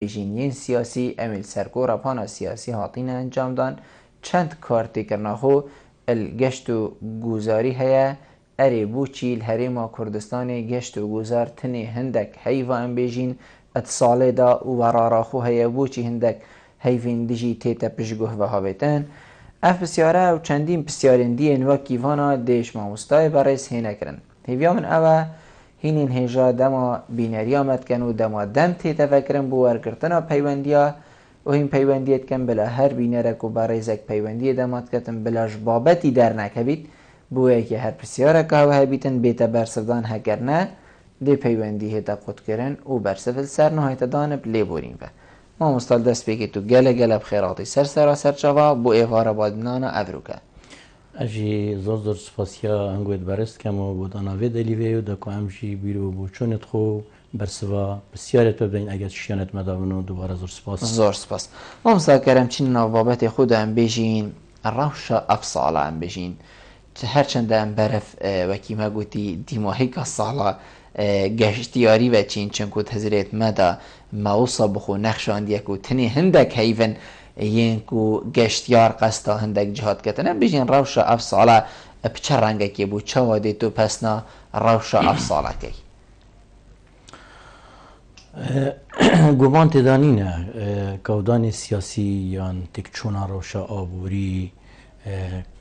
بیژینین سیاسی امیل سرکور پانا سیاسی هاتین انجام دان چند کارتی کرنا خو الگشت و گوزاری هیا اری بوچی الهرم کردستان گشت و گوزار تنی هندک حیوه ام بیژین اتصال دا و ورارا خو هیا بوچی هندک حیوین دیجی تیتا پشگوه و هاویتن اف بسیاره و چندین بسیارین دین و کیوانا دیش ماموستای برایس هینه کرن هیویا من اوه هینین هیجا دما بینری آمد کن و دما دم تیتا فکرن بو ورکرتنا پیوندیا و این پیوندیت کن بلا هر بینرک و برایزک پیوندی دمات کتن بلاش بابتی در نکبید بویه که هر بسیاره که هوه بیتن بیتا برسفدان هگر نه دی پیوندی هیتا قد کرن و برسفل سر نهایت دانب لی بورین و ما مستال دست بگی تو گله گله بخیراتی سر چوا بو ایوارا بادنانا افروکه اجی زور سپاسیا انگوید برست کم و بود آناوی دلیویو دکو امجی بیرو بو چونت خو برسوا بسیارت ببین اگر شیانت مداونو دوباره زور سپاس ما مستال کرم چین نوابت خود هم بیجین روشا افصالا هم بیجین هرچند هم برف وکیمه گوتی دیماهی که سالا گشتیاری و چین چنکو تزریت مدا موصا بخو نقشان یکو تنی هندک هیون ینکو گشتیار قستا هندک جهاد کتنه بیجین روشا افصالا بچه رنگه که بود چه واده تو پسنا روشا افصالا که گومان تدانینه کودان سیاسی یان تکچونا روشا آبوری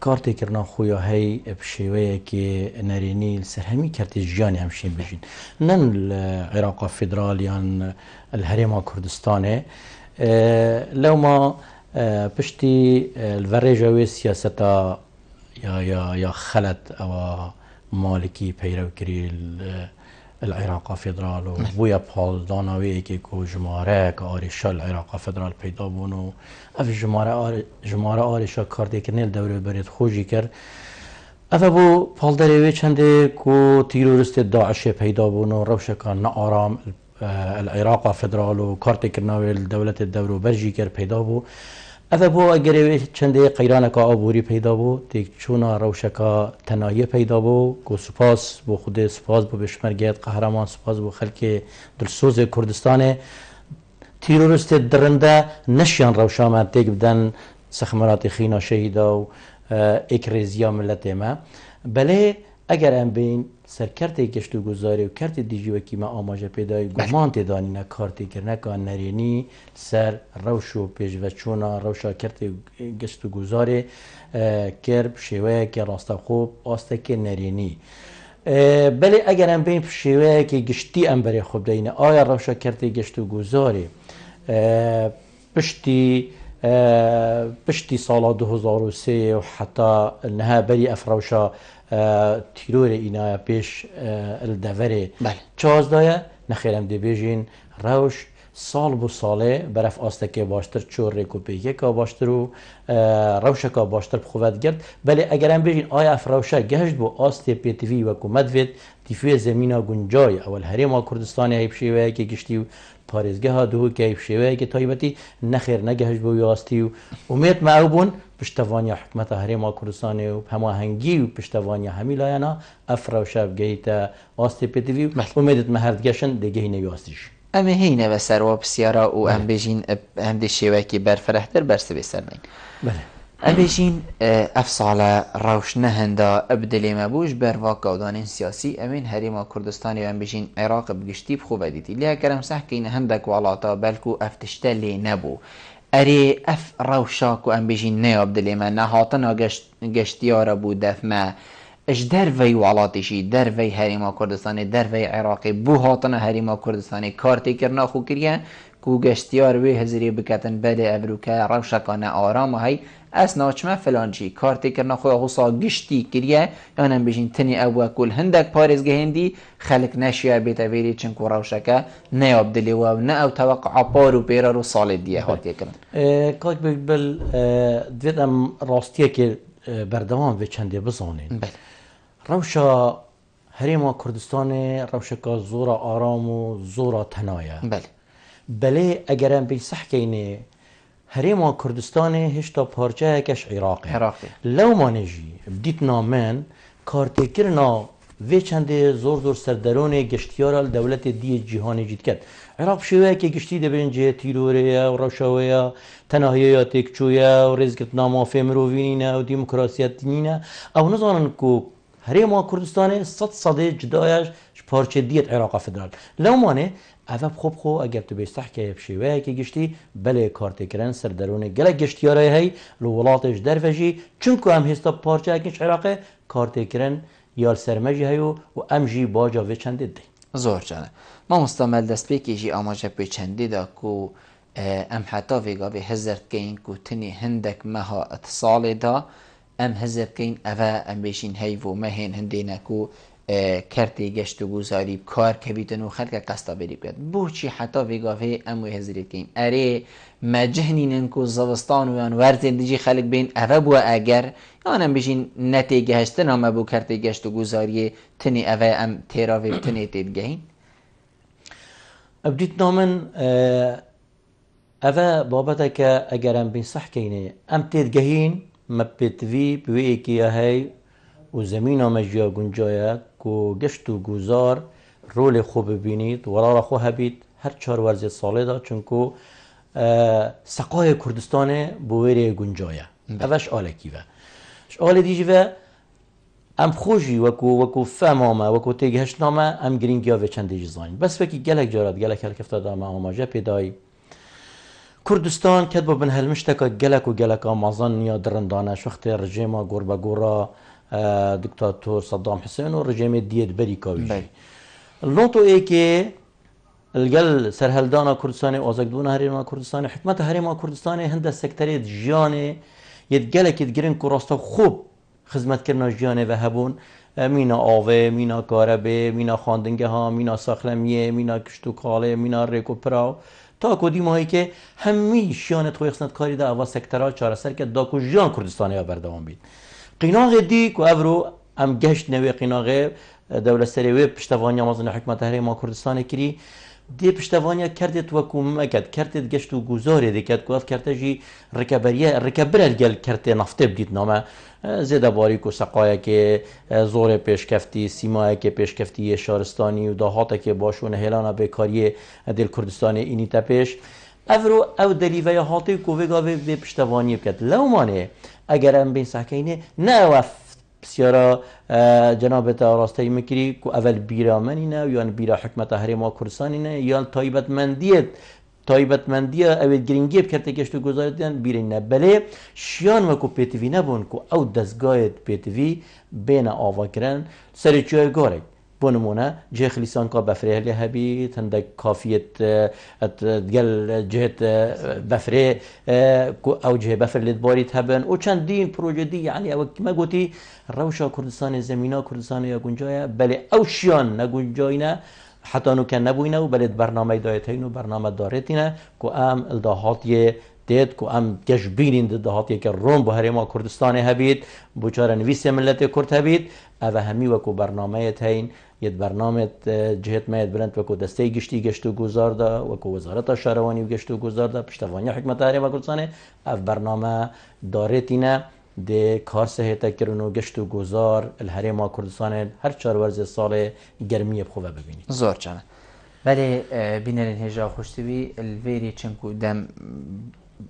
کارتی کرنا خویا هی بشیوه که نرینی سرهمی کرتی جیانی همشین بجین نن العراق فدرال یان الهرم کردستانه لو ما پشتی الورجوی سیاستا یا خلط او مالکی پیرو کری العراق فدرال و بویا پالدانوی که کو جماره که آرشا العراق فدرال پیدا بونو اف جماره آرشا کارتی که نیل دوره برید خوشی کرد اف بو پالداروی چنده کو تیرورست داعش پیدا بونو روشکا نآرام العراق فدرال و کارتی که نوی دولت دوره برجی کرد پیدا بو اف بو اگری چنده قیران که آبوری پیدا بو تیک چونا روشکا تنایی پیدا بو کو سپاس بو خود سپاس بو بشمرگیت قهرمان سپاس بو خلک دلسوز کردستان تیرورست درنده نشیان روشامت تیک بدن سخمرات خینا شهیدا و اکریزیا ملت ما بله اگر ام بین سرکرت گشت و گذاری و کرت دیجی و کی ما آماجه پیدای گمان تدانی نه کارتی کرنه که نرینی سر روشو پیش و چونا روشا کرت گشت و گذاری کرب شیوه که راستا خوب آسته که نرینی بله اگر ام بین شیوه که گشتی ام بری خوب دینه آیا روشا کرت گشت و گذاری پشتی سال 2003 و حتی نها بری افروشا تیرور اینا پیش الدوره چازدایا نخیرم دی بیجین روش سال بو ساله برف آستکه باشتر چور ریکو پیگه که باشتر و روشه که باشتر بخواد گرد بله اگرم بیجین آیا افروشه گهشت بو آستی پیتوی و کمد وید تیفوی زمینا گنجای اول هرم کردستانی هیپ شیوه که گشتی و پارزگه ها دو که هیپ شیوه که تایبتی نخیر نگهشت بو یاستی و امید معوبون پشتوانی حکمت هرم کردستانی و هماهنگی و پشتوانی همیلاینا افروشه بگیت آستی پیتوی و امیدت مهردگشن دیگه نیاستیش اما هینه و سروا بسیارا و ام بیجین ام دی شیوه که برفرهتر برسه بسرمین بله ام بیجین افصال روش نهنده ابدلی مبوش بر واقعدان سیاسی امین هریما کردستانی ام بیجین عراق بگشتی بخوبه دیتی لیا کرم سح که این هندک والاتا بلکو افتشتلی نبو اری اف روشاک و ام بیجین نه ابدلی ما نهاتنا گشتیارا بود دف ما اش دروی والاتشی دروی هریما کردستانی دروی عراقی بو هاتنا هریما کردستانی کارتی کرنا خو کریه کو گشتیار وی هزری بکتن بده ابروکه روشکانه آرام های اس ناچمه فلانچی کارتی کرنا خو غصا گشتی کریه یانم بشین تنی او کل هندک پارزگه هندی خلق نشیه بیتا ویری چنکو روشکه نه ابدلی و نه او توقع پارو پیرا رو سال دیه هاتی کرن کاک بل دویدم راستیه که بردوان و چنده بزانین روشا هرما کردستان روشکا زورا آرام و زورا تنایا بله اگرم بی صح کینه هرما کردستان هشتا پارچه کش عراقی لو ما نجی بدیت نامن کارتی کرنا و چنده زور سردرون گشتیار دولت دی جهانی جید کرد عراق شويه که گشتی دبن جه تیروریه و روشاویه تناهیه تکچویه و رزقت نامافه مروینینه و دیموکراسیت دینینه او نزانن که هرما کردستان صد جدایش پارچه دیت عراق فدرال لو مانه اوه خوب خو اگر تو بیستح که بشیوه که گشتی بله کارت کرن سر درونه گله گشتیاره هی لولاتش درفجی چونکو هم هستا پارچه اکنش عراقه کارت کرن یال سرمجی هیو و امجی باجا و چنده دی زور جانه ما مستعمل دست بکی جی آماجه به چنده دا کو ام حتی ویگا به هزرد که این کو تنی هندک مها اتصال دا ام هزرد که این اوه ام بیشین هیو و مهین هندینه کو کرتی گشت و گذاری کار که بیتن و خلق قصدا بری بید بو چی حتی ویگاوه امو هزرید که این اره مجهنینن کو زوستان و یان ورزن دیجی خلق بین اوه بو اگر یانم بیشین نتیگه هشتن هم بو کرتی گشت و گذاری تنی اوه ام تیراوی تنی تیدگهین ابدیت نامن اوه بابتا که اگر ام بین صح کینه ام تیدگهین مبتوی بوی که هی و زمین آمجیا گنجایه که گشت و گذار رول خوب ببینید ورارا خو هبید هر 4 ورزی ساله دا چونکو سقای کردستان بویره گنجایه اوش آله کیوه آله دیجوه ام خوشی وکو فهمامه وکو تیگهش نامه ام گرینگی ها و چند جزاین بس وکی گلک جارد گلک هلکفتا دامه آماجه پیدای کردستان کد با بن هلمشتکا گلک و گلک آمازان یا درندانه شخت رژیما گربه گورا دكتاتور صدام حسين ورجيم ديت بري كاويش اللونتو اي كي الجل سرهلدانا كردستاني وازقدونا هريما كردستاني حكمت هريما كردستاني هند السكتريت جياني يتجلك يتجرين كراستا خوب خدمت كرنا جياني وهبون مینا آوه مینا کاربه مینا خواندنگه ها مینا ساخلمیه مینا کشتو کاله مینا ریکو پراو تا کدی ماهی که همی شیانت خوی خسنت کاری ده اوا سکترها چاره سر که داکو جیان کردستانی ها بردوان بید قناغ دی که افرو ام گشت نوی قناغ دولت سریوی پشتوانی آمازن حکمت هرما کردستان کری دی پشتوانی کردت وکو مکد کردت گشت و گذاری دی کد که کرده جی رکبره گل کرده نفته بدید نامه زیده باری که سقایه که زور پیشکفتی سیمایه که پیشکفتی شارستانی و داهاته که باشون هلانه بیکاری دل کردستان اینی تپیش افرو او دلیوه هاتی که وگاوه به پشتوانی بکد لو مانه اگر ام بین سحکینه نه وف بسیارا جناب تا راسته مکری که اول بیرا منینه یا بیرا حکمت هرما کردستانینه یا تایبت مندیه اوید گرینگی بکرده گشت و گذاردن بیرینه بله شیان وکو پیتوی نبون که او دستگاه پیتوی بین آوا کرن سری چوی گاره بونمونه جه خلیسان کا بفره لی هبید هندک کافیت گل جهت بفره او جه بفر لید باریت هبن و چند دین پروژه دی یعنی او ما گوتی روشا کردستان زمینا کردستان یا گنجایه بله او شیان نگنجاینا حتی نو کن نبوینه و بلد برنامه دایتین و برنامه دارتینه که ام الدهاتی دید که ام گش بینین دهاتی که روم به هرما کردستان هبید بچاره نویس ملت کرد هبید او همی وکو برنامه تین ید برنامه جهت ماید بلند وکو دسته گشت و گذارده وکو وزارت شهروانی و گشت و گذارده پشتوانی حکمت هرما کردستان او برنامه دارتینه ده کار صحت کرنو گشت و گذار الهرما کردستان هر 4 ورز سال گرمی بخواه ببینید زور جانه ولی بینرین هجا خوشتوی الویری چنکو دم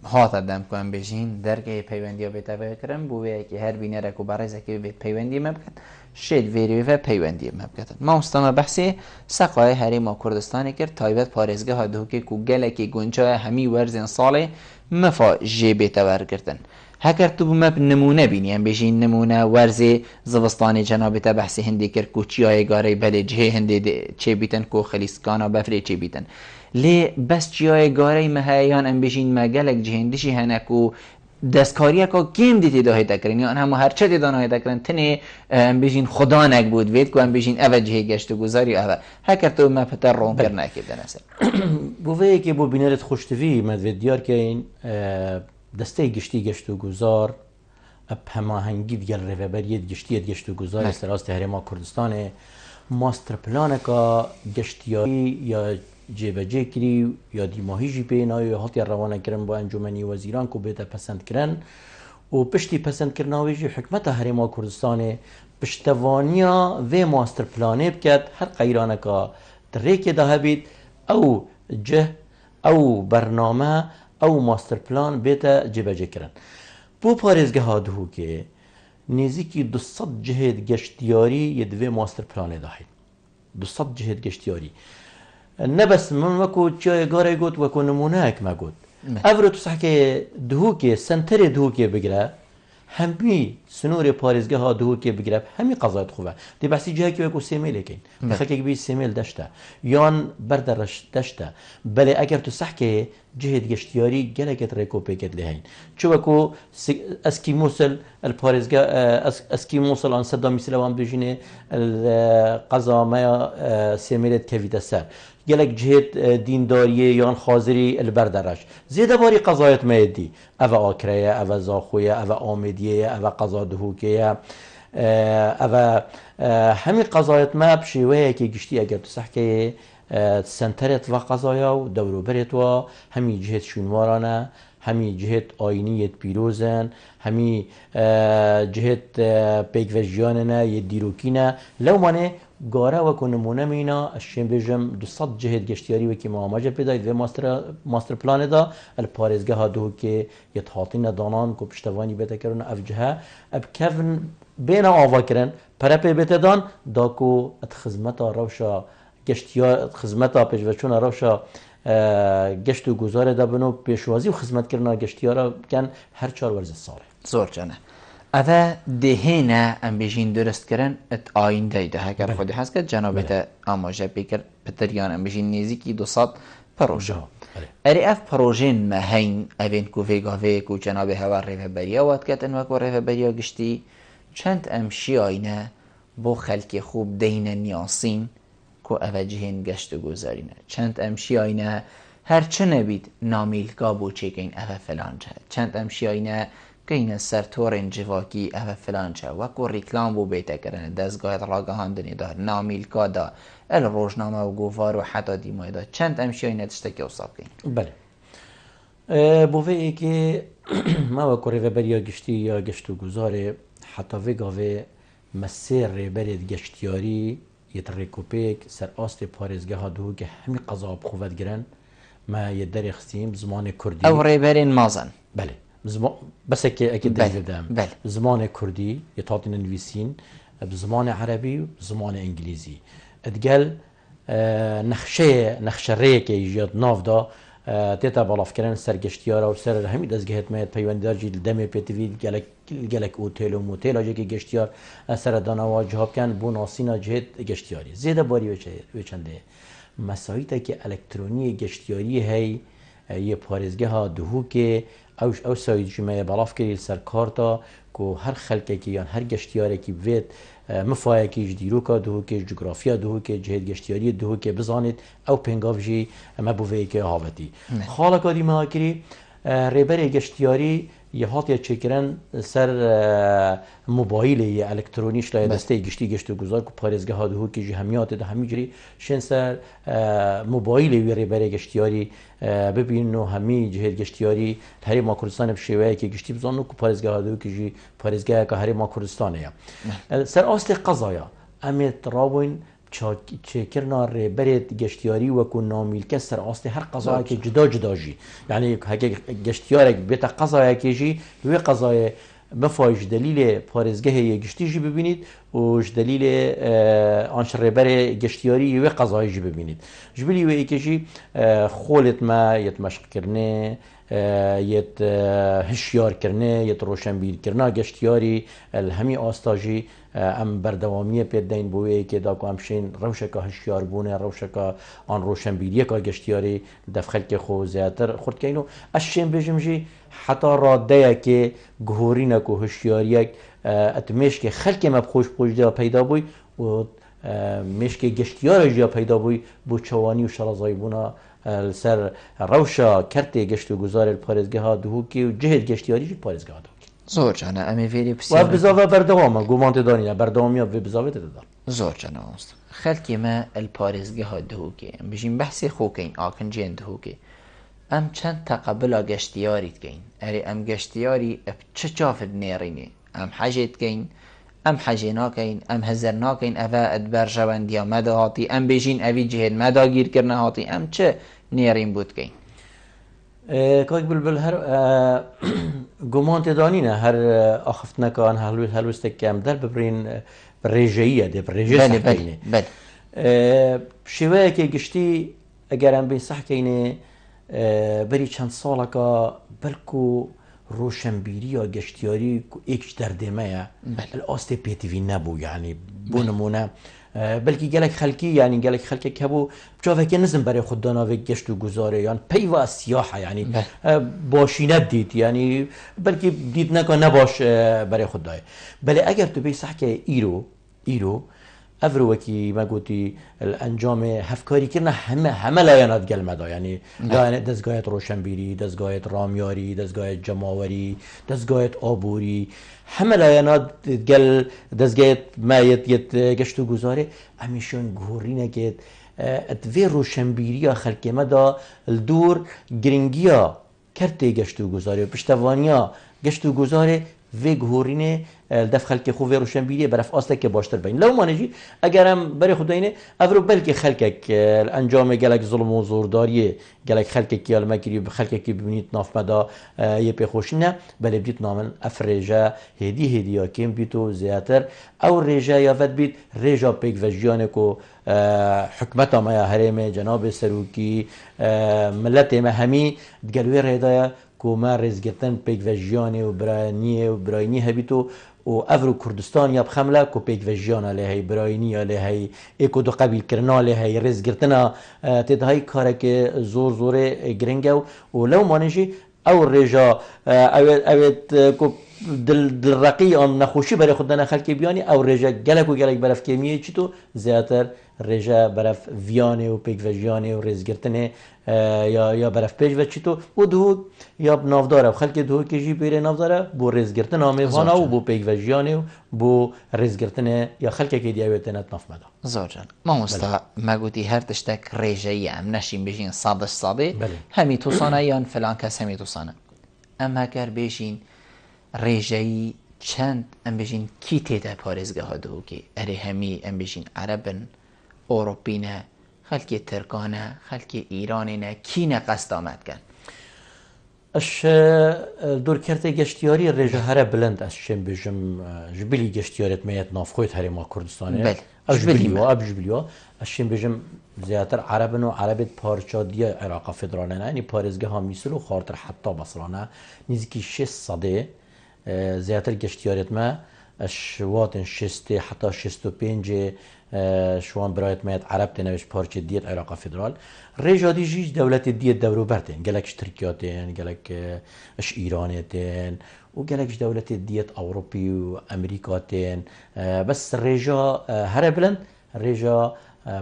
هاتا دم کنم بجین درگه پیوندی ها بیتابه کرم بوه که هر بینره که برای زکی بیت پیوندی مبکن شید ویری و پیوندی مبکن ما مستمع بحثی سقای هرما کردستانی کرد تایبت پارزگه ها دو که گله که گنجای همی ورزن ساله مفا جی بیتابه کردن هکر تو بمب نمونه بینی هم بجین نمونه ورزی زوستانی جناب تا بحث هندی کرد کو چیای گاری بله جه هندی چه بیتن کو خلیسکانا بفری چه بیتن لی بس چیای گاری مهیان هم بجین مگلک جه هندیشی هنکو دستکاری که کیم دیتی داهی تکرین یا همه هر چه دیدانهایی تکرین تنی هم بجین خدا نک بود وید که هم بجین اوه جه گشت و گذاری اوه هکر تو بمب پتر رون کرد نکیده نسل بوه که بو بینرت خوشتوی مدوید دیار که این دسته گشت و گذار اب هماهنگی دیگر ریوبریت گشت و گذار استراست هرما کردستان ماستر پلان کا گشتیاری یا جبهه کری یا دیماهی جی پینا یا هاتی روانه کردن با انجمنی وزیران کو بیت پسند کردن و پشتی پسند کردن ویجی حکمت هرما کردستان پشتوانیا و ماستر پلانه بکد هر قیرانه کا تریک ده بید او جه او برنامه او ماستر پلان بیتا جبجه کرن بو پارێزگە هادهووکێ نێزیکی 200 جهێت گەشتیاری یەدوێ ماستر پلانێ داهێت 200 جهێت گەشتیاری نەبەس من وەکو چیایە گارێ گوت وەکو نمونەیەک مەگوت ئەڤرە تو سەحکێ دهووکێ سنتەرێ دهووکێ بگرە هەمووی سنوورێ پارێزگە هادهووکێ بگرە هەمی قەزایەت خوبە دێ بەسی جایەکی وەکو سێمێلێکین خەکێک بی سێمێل دەشتە یان بەردەڕەش دەشتە بەلێ ئەگەر تو سەحکێ جهد گشتیاری گەلێکت ڕێکۆپێکت لێ هەین چ وەکو ئەسکی مووسل پارێزگە ئەسکی مووسڵ ئەن سەدامی سلەوان بژینێ قەزامەیە سێمێلێت کەویتە سەر gelek cihet dîndariyê yan xazirî li ber dereş zêde barî qezayet me yedî eve akre ye eve zaxo ye eve amêdiyê ye eve qeza dihûkê ye eve hemî qezayet me bi şêweyekê giştî eger tu sehkeyê senterê tiva qezaya û dewroberê tiva hemî cihet şûnwaran e hemî cihet ayîniyê pîrozin hemî cihet pêkvejiyanên e yê dîrokî ne lewmanê گاره و کنمونه مینا اشیم بجم 200 جهت گشتیاری و کی ماماجه پیدایید و ماستر پلان دا الپارزگه ها دو که یتحاطین دانان کو پشتوانی بده کرن افجها اب کفن بین آوا کرن پرپی بده دان دا کو ات خدمتا روشا گشتیار خدمتا پیشوچون روشا گشت و گزار دا بنو پیشوازی و خدمت کرنا گشتیارا کن هر 4 ورز ساله زور جانه اوه دهینه ام بیشین درست کرن ات آینده ده اگر خودی هست که جنابت آماجه بکر پتریان ام بیشین نیزی 200 پروژه اری اف پروژه مهین اوین کو ویگاوی کو جناب هوا ریوبریا وات کتن وکو ریوبریا گشتی چند امشی آینه بو خلک خوب دین نیاسین کو اوه جهین گشت و گذارینه چند امشی آینه هرچه نبید نامیلگا بو چیکین اوه فلانجه چند امشی آینه که سرتورن جواکی اوه فلانچه وکو ریکلام بو بیته کرنه دستگاه راگهاندنی دا نامیلکا دا روزنامه و گووار و حتی دیمای دا چند امشی های نتشتکی اصاب کن بله بوه ای که ما وکو ریوبریا گشتی یا گشت و گذاره حتی وگاوه مسیر ریبرید گشتیاری یت ریکوپیک سر آست پارزگه ها دو که همی قضا بخوفت گرن ما یه در اخستیم زمان کردی او ریبرین مازن بله بس اكيد بل زمان كردي يتعطينا نفيسين بزمان عربي وزمان انجليزي اتقال نخشه ريك يجيات نافدا تيتا بالاف كرن سر گشتيارا و سر همي دزگهت ميت پیوندار جي دمي بي تي في گلك اوتيل و موتيل اجي گشتيار سر دانا جواب كان بو ناسينا جهت گشتياري زياده باري وچنده مسايته که الکترونی گشتیاری هي یه پارێزگە ها دهووکێ ئەو ساوی ژمەیە بەڵاف کردی سەر کارتا کو هەر خەلکێکی یان هەر گەشتیارێکی بێت مفایەکیش دیرۆکە دهووکێ جوگرافیا دهووکێ جهێت گەشتیاری دهووکێ بزانێت ئەو پێنگاڤژی ئەمە بوڤەیەکێ هاوەتی خاڵەکە دیماکری ڕێبەرێ گەشتیاری یه هاتیه چکرن سر موبایلی الکترونیش لای دسته گشتی گشت و گذار کو پارێزگە ها دهو که جی همیات ده همیجری شن سر موبایلی وی ریبره گشتیاری ببین و همی جهت گشتیاری هری ما کردستان بشیوه که گشتی بزنو کو پارێزگە ها دهو که جی پارێزگە که هری ما کردستانه سر اصل قضایا امیت رابوین چکرنا ریبرت گشتیاری و کو نامیلکه سر اصل هر قضایی که جدا جدا جی یعنی هک گشتیاری بیت قضایی که جی وی قضای بفایش دلیل پارێزگە گشتی جی ببینید و دلیل آنش ریبر گشتیاری وی قضایی جی ببینید جبلی وی که جی خولت ما یت مشق کرنه یت هشیار کرنه یت روشنبیر کرنه گشتیاری الهمی آستاجی ام بردوامی پیدین بوی که دا کو همشین روشکا هشیار بونه روشکا آن روشنبیری کا گشتیاری دفخل که خو زیاتر خورد کینو اشین بجم جی حتی راده که گهورینه کو هشیاریک اتمش که خلک مبخوش پوجده پیدا بوی و مش که گشتیار جا پیدا بوی بو چوانی و شرازای بونا سر روشا کرتی گشت و گذار پارێزگە ها دهو که جهت گشتیاری جی پارێزگە ها دهو زور جانه امی ویری و بزاوه بردوامه گومانت دانیه بردوامی ها بزاوه تدار زور جانه است خلکی ما الپارێزگە ها دهو که بجیم بحثی خوکین آکن جین دهو که ام چند تقبل گشتیاریت کین اری ام گشتیاری اب چه چافد نیرینه ام حاجت کین ام حاجه ناکین ام هزر ناکین اوه ادبر جوند یا مده هاتی ام بیشین اوی جهد مده گیر کرنه هاتی ام چه نيرين بودكين کاک بلبل هر گمان تدانینه هر آخفت نکان هلوست کم در ببرین رژه‌ایه ده رژه بله سحکینه بله شوه که گشتی اگر هم بین سحکینه بری چند ساله که بلکو روشنبیری یا گشتیاری ایکش دردمه یا الاسته پیتیوی نبو یعنی بو نمونه بلکه گلک خلکی یعنی گلک خلکی که بو بچه که نزم برای خود داناوی گشت و گذاره یعنی پیوه سیاحه یعنی باشی ندید یعنی بلکه دید نکن نباش برای خود دای بله اگر تو بی سحکه ایرو افرو وکی ما گویی الانجام هفکاری کردن همه لایانات گل مدا یعنی دستگاهت روشنبیری، دستگاهت رامیاری، دستگاهت جماوری، دستگاهت آبوری، همه لایانات گل دستگاهت مایت گشت و گذاره امیشون گوری نگید اتوی روشنبیری خلق مدا الدور گرینگیا کرده گشت و گذاره پشتوانیا گشت و گذاره و گهورینه دف خلق خوب روشنبیری برف آسته که باشتر بین لو ما نجی اگرم برای خداینه افرو بلکه خلقک انجام گلک ظلم و زورداریه گلک خلقک کی المکری خلقک کی ببینید ناف مدا یه پیخوشینه بله بدید نامن افرجا هدیه کم بیتو زیاتر او رجا یا ود بید رجا پیک وجیانه کو حکمت ما یا حرم جناب سروکی ملت ما همی دگلوی ریدایا کوما رزگتن پیک وجیانه و براینی هبیتو و افرو کردستان یا بخمله کو پیک وجیانه لهی براینی لهی اکو دو قبیل کرنا لهی رزگتنا تدهای کاره که زور گرنگه و لو مانجی او رجا اوید کو دل رقی آن نخوشی برای خود خلکی بیانی او رجا گلک برف کمیه چی تو زیادتر رجا برف ویانه و پیک وجیانه و رزگرتنه یا برف پیج و چی تو و دو یا نافداره و خلک دو کجی بیره نافداره بو رزگرتن آمیوانه و بو پیک وجیانه و بو رزگرتنه یا خلک که دیویتنت ناف مدا زور جان ما مستا ما گوتی هر تشتک رجایی ام نشیم بجین صاده همی توصانه یا فلان کس همی توصانه ام هکر بجین رجایی چند ام بجین کی تیده پارزگه ها دو که اره همی ام بجین عربن اوروپینه خلکی ترکانه خلکی ایرانینه کی نقصد آمد کن اش دور کرده گشتیاری رجا هره بلند از شم بجم جبلی گشتیاریت میت نافخویت هری ما کردستانه بله جبلیو از شم بجم زیادتر عربن و عربت پارچا دیه عراق فدرالانه یعنی پارزگه ها میسلو خارتر حتی بصرانه نزدیکی 6 صده زیادتر گشتیاریت ما اش واتن 6 حتی 65 شوان برایت میاد عرب تنوش پارچه دیت عراق فدرال رجا دی جیج دولت دیت دورو برتن گلکش ترکیاتن گلک اش ایرانیتن و گلکش دولت دیت اوروپی و امریکاتن بس رجا هر بلند رجا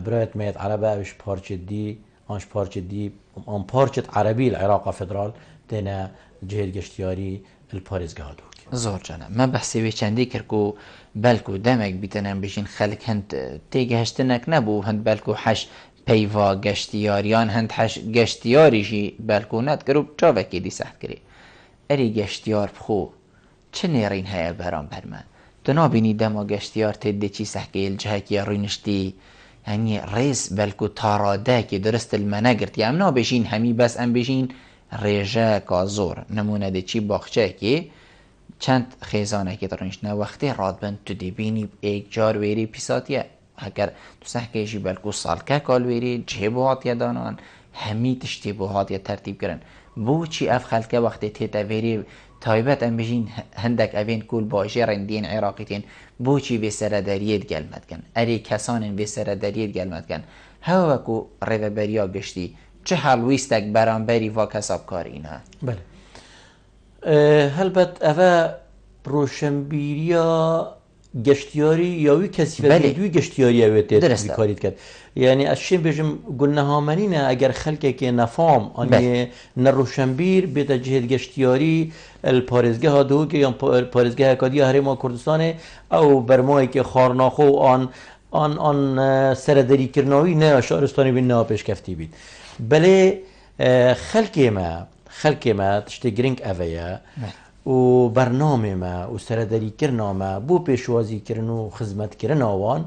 برایت میاد عربه اش پارچه دی آنش پارچه دی آن پارچه عربی العراق فدرال تنه جهل گشتیاری الپارزگاه دو زور جانم من بحثی وی چندی کرکو بلکو دمک بیتنم بشین خلق هند تیگه هشتنک نبو هند بلکو حش پیوا گشتیاریان هند حش گشتیاریشی بلکو ند کرو چاوکی دی سحت کری اری گشتیار بخو چه نیرین هیا برام برمن دنا بینی دما گشتیار تیده چی سحکی الجهکی رینشتی یعنی ریس بلکو تاراده که درست المنگرد یعنی نا بشین همی بس ام بشین ریجه کا زور نمونه ده چی باخچه که چند خیزانه که درنش نه وقتی راد بند تو دی بینی ایک جار ویری پیساتیه اگر تو سحکیشی بلکو سالکه کال ویری جهبوهات یا دانان همی تشتیبوهات یا ترتیب کرن بو چی اف خلکه وقتی تیتا ویری تایبت ام بجین هندک اوین کول باشه رندین عراقیتین بو چی به سرداریت گلمت کن اری کسان به سرداریت گلمت کن هوا وکو ریوبریا گشتی چه حلویستک برانبری و کساب کار اینها بله هلبت اوه روشنبیریا گشتیاری یاوی کسی دوی گشتیاری اوه کارید کرد یعنی اشیم بجم گلنه هامنینه اگر خلقه که نفام آنی نروشنبیر بیده جهد گشتیاری الپارزگه ها دو که یا پارزگه اکادی هره ما کردستانه او برمایی که خارناخو آن سرداری کرناوی نه شهرستانی بین نه پیش کفتی بید بله خلق ما تشتی گرینگ اوه و برنامه ما و سرداری کرنا ما بو پیشوازی کرن و خدمت کرن آوان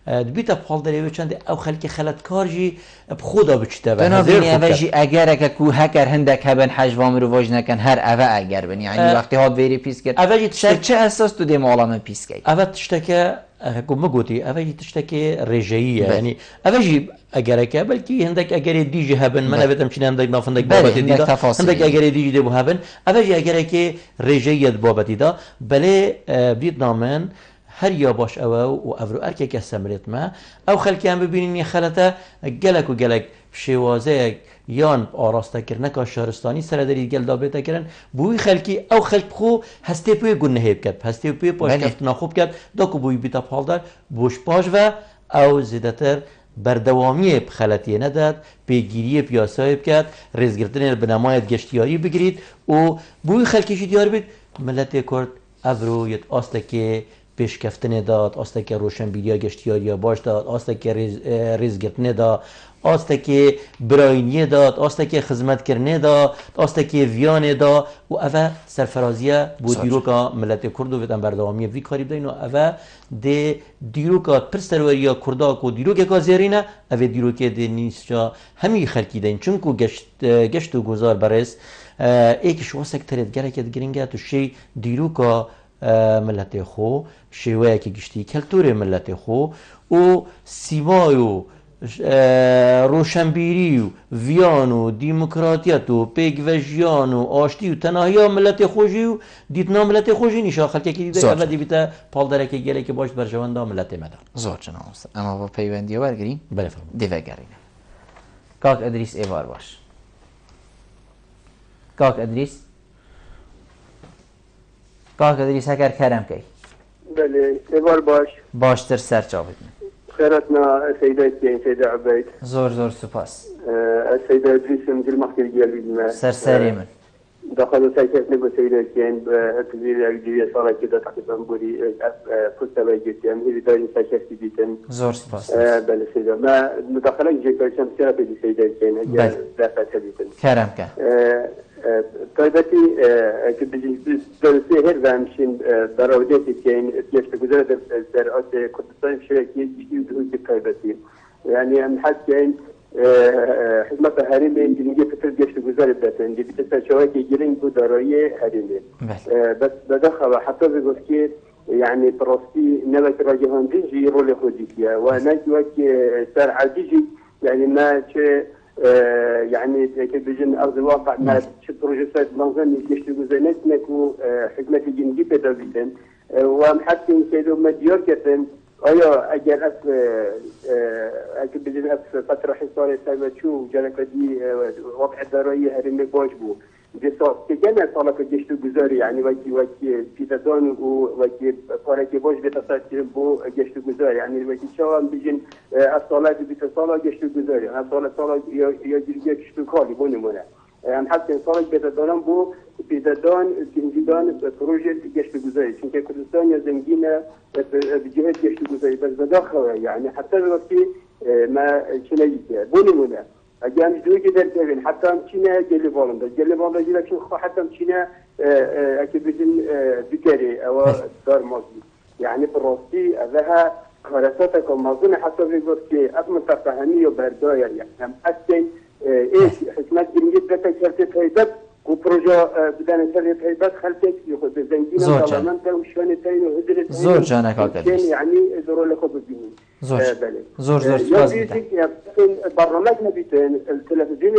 دبیتا پال داره چند او خلک خلت کارجی بخودا بچته و بنابراین اوجی اگر که کو هکر هندک هبن حجوام رو واج نکن هر اوه اگر بنی یعنی وقتی هات ویری پیس کرد اوجی چه اساس تو دیم عالم پیس کرد اوه تشتکه گم گوتی اوجی تشتکه رجعیه یعنی اوجی اگر که بلکی هندک اگر دیجی هبن من بتم چین هندک نافندک بابت دیدا هندک اگر دیجی دبو هبن اوجی اگر که رجعیت بابت دیدا بله بید نامن هر یا باش او و افرو ارکی که سمرت ما او خلکی هم ببینین خلته گلک و گلک شوازه یان آراسته کرنه که شهرستانی سر دارید گل دابته کرن بوی خلکی او خلق خو هسته پوی گونه هیب کرد هسته پوی پاش کفت ناخوب کرد داکو بوی بیتا پال دار بوش پاش و او زیدتر بردوامی بخلطیه نداد پیگیری پیاسای بکرد ریزگرتن بنمایت گشتیاری بگیرید و بوی خلکیشی دیار بید ملت کرد افرو یت آسته که پیشکفتن داد، آسته که روشنبیری گشتیاری باش داد، آسته که ریزگرتن داد، آسته که براینی داد، آسته که خدمت کردن داد، آسته که ویان داد و اوه سرفرازیه بود دیروکا ملت کرد و ویدن بردوامی وی کاری بدین و اوه ده دیروکا پرستروریا کردا کو دیروکه کا زیرینه اوه دیروکه ده نیسجا همی خلکی دین چون کو گشت و گذار برس ایکش واسه کترید گره که گرینگه تو شی دیروکا ملت خو شیوه که گشتی کلتور ملت خو و سیمای و روشنبیری و ویان و دیموکراتیت و پیگوژیان و آشتی و تناهی ملت خوشی و دیتنا ملت خوشی نیشه خلکه که دیده اول دیبیتا پال داره که گله که باش برجوانده ملت مدار زور جناب اما با پیوندی ها برگریم بله فرم دیوه گرینه کاک ادریس ایوار باش کاک ادریس کاک ادریس هکر کرم کی بله ایوار باشتر سر چاوید خيرتنا سيدة عبيد زور سپاس السيدة إدريس من المحكي الجليل سرساري من دخلوا ساكتنا بسيدة كين بتزيد الجديدة صار كده تقريبا بوري فتا بيجت يعني هذه دايما ساكت جدا زور سپاس بله سيدة ما مداخلة جيكا شمسية بدي سيدة كين بله لا فتا جدا كرم كان طيبتي درسي هر بامشين براودتي كين يشت جزيرة دراسة كردستان شركية جديد وجه طيبتي يعني أنا حاسس كين خدمة هرمين جنجي فترة جشت جزيرة بتن دي بتسأل شواكي جرين بدراية هرمين بس بدخل حتى بقول كي يعني براسي نبت راجعان ديجي رول خوديكيا وأنا جواك سر عديجي يعني ما يعني كبيجن أرض الواقع ما شو بروجيسات منظم يشتغل جزينات نكو حكمة الجنجي بدابيتن ومحكم كيدو مديور كتن أيا أجر كبيجن فترة حصار سايبة شو جالك دي وقع الدرائية هرمي باجبو جسات كجنة صالك جشتو جزاري يعني وكي بيتدان وكي فارك باش بتصير بو جشتو جزاري يعني وكي شوام بيجن الصلاة بتصالة جشتو جزاري أنا صلاة يا جشتو كاري بونمونه أنا حتى صلاة بيتدان بو بيتدان جنجدان بروجة جشتو جزاري çünkü كردستان يا زنجينا بجهة جشتو جزاري بس بداخل يعني حتى وقتي ما شنيك بونمونه اگر دوی که در کردن حتی هم چینه جلی بالنده جیلا چون حتی هم چینه اگه بدین بکری او دار مازی یعنی براستی ازها کارسات که مازون حتی بگوید که از متفهمی و بردایه یعنی هم اصلا ایش حکمت گرینگیت بتا کرده تایبت و پروژه بدن کرده تایبت خلطه یخود زنگین دالمنده و شانه تاین و هدرت زور جانک آقا یعنی ضرور لخود ببینید زور سپاس میدم برنامج نبیتن التلفزیون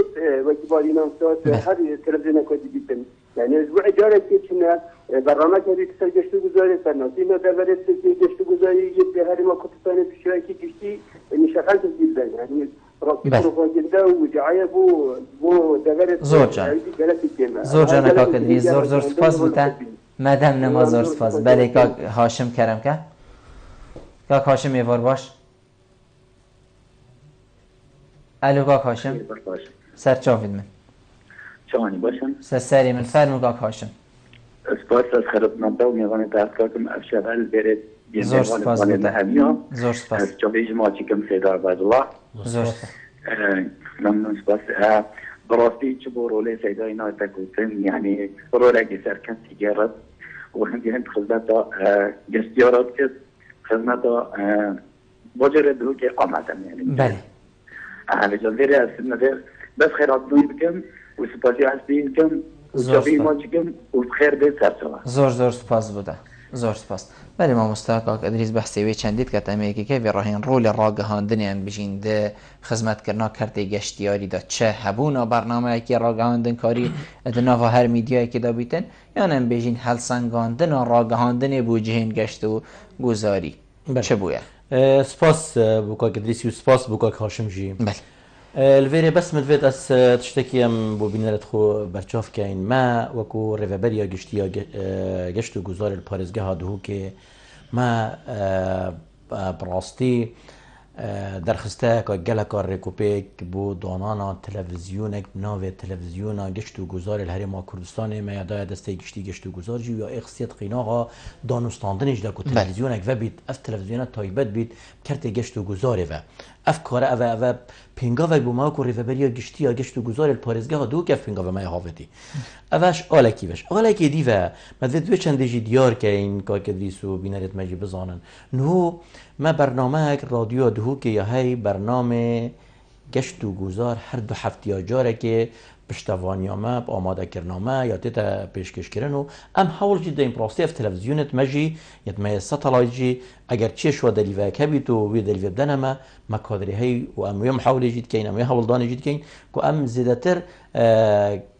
وکیبالینا صوت هر تلفزیون کدی بیتن یعنی اسبوع جاره که چنه برنامج نبیت سرگشت گذاری سرناسی ندارد که گشت گذاری یه به هر ما کتستان پیشوایی که گشتی نشغل جدا یعنی راستی پروپاگاندا و جعایه بو دغرت زور جان کاک ادریس زور سپاس بودن مدام نماز زور سپاس بله کاک هاشم کرم که کاک هاشم ایوار باش الو کاک هاشم سر چاوید من شوانی باشم سری من فرمو کاک هاشم سپاس از خدمت و میوان تحقیقاتم افشابل برد زور سپاس بودن زور سپاس از جامعه جماعتی کم سیدار عبدالله زور سپاس ممنون سپاس براستی چه برول سیدای ناتکوتن یعنی برول اگه سرکن تجارت و هندی هند خدمت گستیارات که خدمت بجرد دو که قامتم یعنی بله همه جلدی هستیم نداره بس خیرات دوی بکم و سپاسی هستیم کم و جاوی ما چکم و خیر بید سرچوه زور سپاس بوده زور سپاس بله ما مستاق ادریس بحثی وی چندید که تامیکی که وی راهین رول راگهاندن بجین ده خدمت کرنا کرده گشتیاری دا چه هبونا برنامه که راگهاندن کاری ادنا و هر میدیایی که دا بیتن یا نم بجین هل سنگاندن راگهاندن بوجهین گشت و گذاری چه بویا سپاس بوكا كدريسي وسپاس بوكا هاشم جي بله الفيري بس مدفيت اس تشتكي ام بو بينرت خو برچاف كاين ما وكو ريفابريا گشتيا گشتو گزار البارزگاه هادو که ما براستي درخسته که گله کار ریکوپیک بو دانانا تلویزیونک ناو تلویزیونا گشتو گزار الهرم کردستان ما یادای دسته گشتو گزار جی یا اخصیت قیناغا دانستاندنش دا کو تلویزیونک و بیت اف تلویزیونا تایبت بیت کرت گشتو گزاره و اف کاره و پینگا و بو ما کو ریفبریا گشتو گزار الپارزگاه دو کف پینگا و ما هاوتی اوش آلکی وش آلکی دی و مدت چند جی دیار که این کا کدریسو بینرت مجی بزانن نو ما برنامه رادیو دهو که یا هی برنامه گشت و گذار هر دو هفته یا جاره که پشتوانیامه با آماده کرنامه یا تیتا پیشکش کردن ام حاول جدا این پراستی اف تلویزیونت مجی یت ما ساتلایت جی اگر چه شو دلیوه کبیت و وی دلیوه بدنما ما کادری هی و ام یوم حاول جید کین ام حاول دان جید کین کو ام زیادتر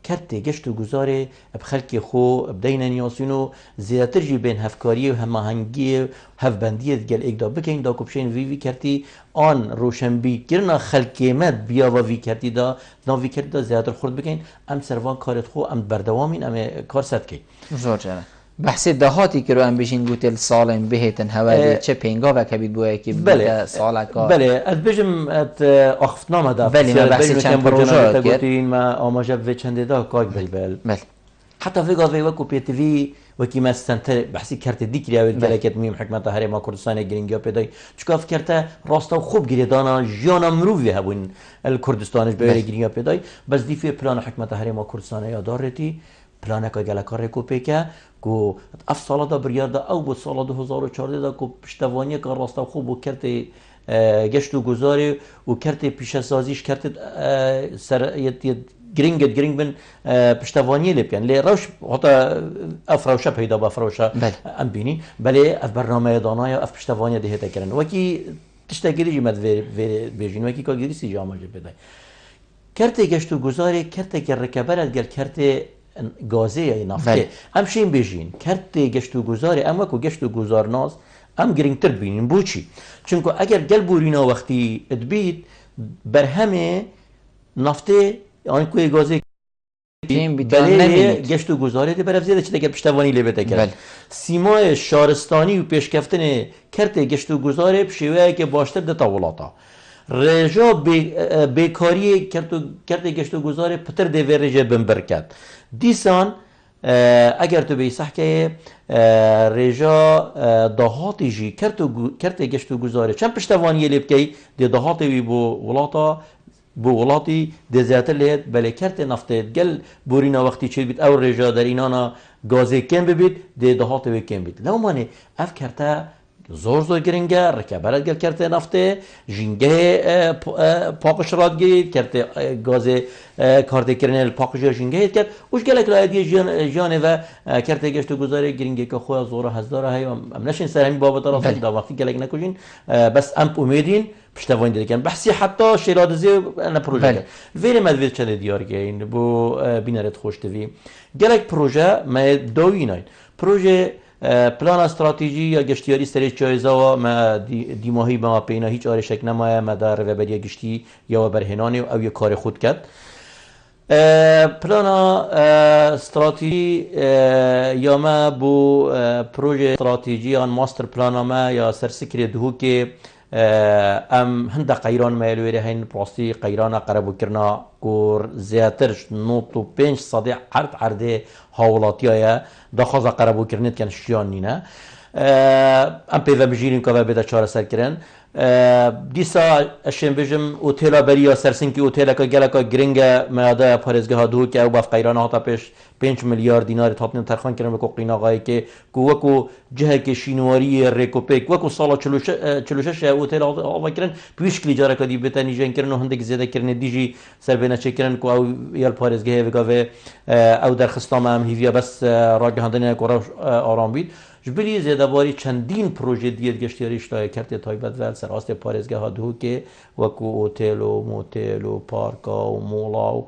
کرت گشت و گذاره بخلق خو بدین نیاسینو زیادتر جی بین هفکاری و هماهنگی هفبندی دگل اقدا بکین دا کوبشین وی کرتی آن روشنبی کرنا خلقیمت بیا و وی کرتی دا وی کرتی دا زیادتر خورد بکین ام سروان کارت خو ام بردوامین ام کار ست کی زور جانه بحث دهاتی که رو هم بشین گوتل سالم بهتن هوالی چه پینگا و کبید بویه که بله سالکا بله از بجم ات اخفتنامه دا بله ما بحث چند پروژه گوتین ما آماجه و چنده دا کاج بله حتى في قضية وكو بي تي في وكي ما استنتر بحسي كارت ديكريا والجلكت ميم حكمة هرم كردستان جرينجا بيداي چكاف كارتا راستا خوب جريدانا جانا مروفي هبون الكردستانش بيري جرينجا بيداي بس دي في بلان حكمة هرم كردستان يا دارتي پلانکا گلکار ریکوپیکا کو اف سالا دا بریادا او بود سالا 2014 دا کو پشتوانی که راستا خوب و کرت گشت و گذاری و کرت پیش سازیش کرت سر گرینگ بن پشتوانی لپیان لی روش حتی افروشه پیدا با افروشه ام بینی بله اف برنامه دانای اف پشتوانی دهه تکرن وکی تشتگیری جمد بیجین وکی که گریسی جامعه بدای کرت گشت و گذاری کرت که رکبرت گل کرت گازه یا نفته هم شین بیجین کرت گشت و گذاری اما کو گشت و گذار ناز ام گرینگتر بینین بوچی چونکه اگر گل بورینا وقتی ادبیت برهمه نفته آن کوی گازه بله گشت و گذاری ده برای زیاده چه که پشتوانی لبته کرد سیمای شارستانی و پیشکفتن کرت گشت و گذاری بشیوه که باشتر ده تاولاتا رجا بیکاری کرت گشت و گذاری پتر ده و رجا بمبرکت دیسان اگر تو بیسح که رجا دهاتی جی کرت گشت و گذاری چند پشتوانی لبکی ده دهاتی بی بو ولاتا بو ولاتی دزیاتر لیت بله کرت نفته گل بورینا وقتی چه بیت او رجا در اینانا گازه کم ببید ده هات به کم بید لو مانه اف کرتا زور گرینگه رکبرت گل کرت نفته جینگه پاکش راد گید کرت گازه کارت کرنل پاکش جینگه کرد وش گل کلایدی جانه و کرت گشت گذاره گرینگه که خواه زور هزاره هی ام نشین سر همین بابت را دا وقتی گلک نکوجین بس ام امیدین پشتوانی دیدن بحثی حتی شیرادزی انا پروژه ویل مدوید چه دیار گین بو بینرت خوش دوی گلک پروژه ما دوینای پروژه پلان استراتژی یا گشتیاری سری چایزا ما دیماهی با ما پینا هیچ آرشک نمایه ما در رهبری گشتی یا برهنانی او یه کار خود کرد پلان استراتژی یا ما بو پروژه استراتژی آن ماستر پلان ما یا سرسکری دهو که ام هنده قیران مالویره هین پراستی قیران قربو کرنا کور زیاترش نوتو 5 صدی عرده حوالاتی های دخوازا قربو کرنید کن شیان نینه ام پیوه بجیریم که بیده چاره سر کرن دیسا اشم بجم اوتیلا بریا سرسنکی اوتیلا که گلکا گرینگه میاده پارزگاه ها دو که او باف قیران هاتا پیش 5 میلیارد دینار تاپنیم ترخان کردن وکو قیناغایی که وکو جهه که شینواری ریکوپیک وکو سالا 46 اوتیلا آوا کردن پیش کلی جاره کدی بتنی جن کردن و هندک زیاده کردن دیجی سر بینه چه کردن که او یال پارزگاه وگاوه او در خستام هم هیویا بس راجع هندنه کورا آرام بید جبلی زیاده باری چندین پروژه دیت گشتیاریش تای کرده تایبت ول سر آست پارزگاه ها دو که وکو اوتیل و موتیل و پارکا و مولا و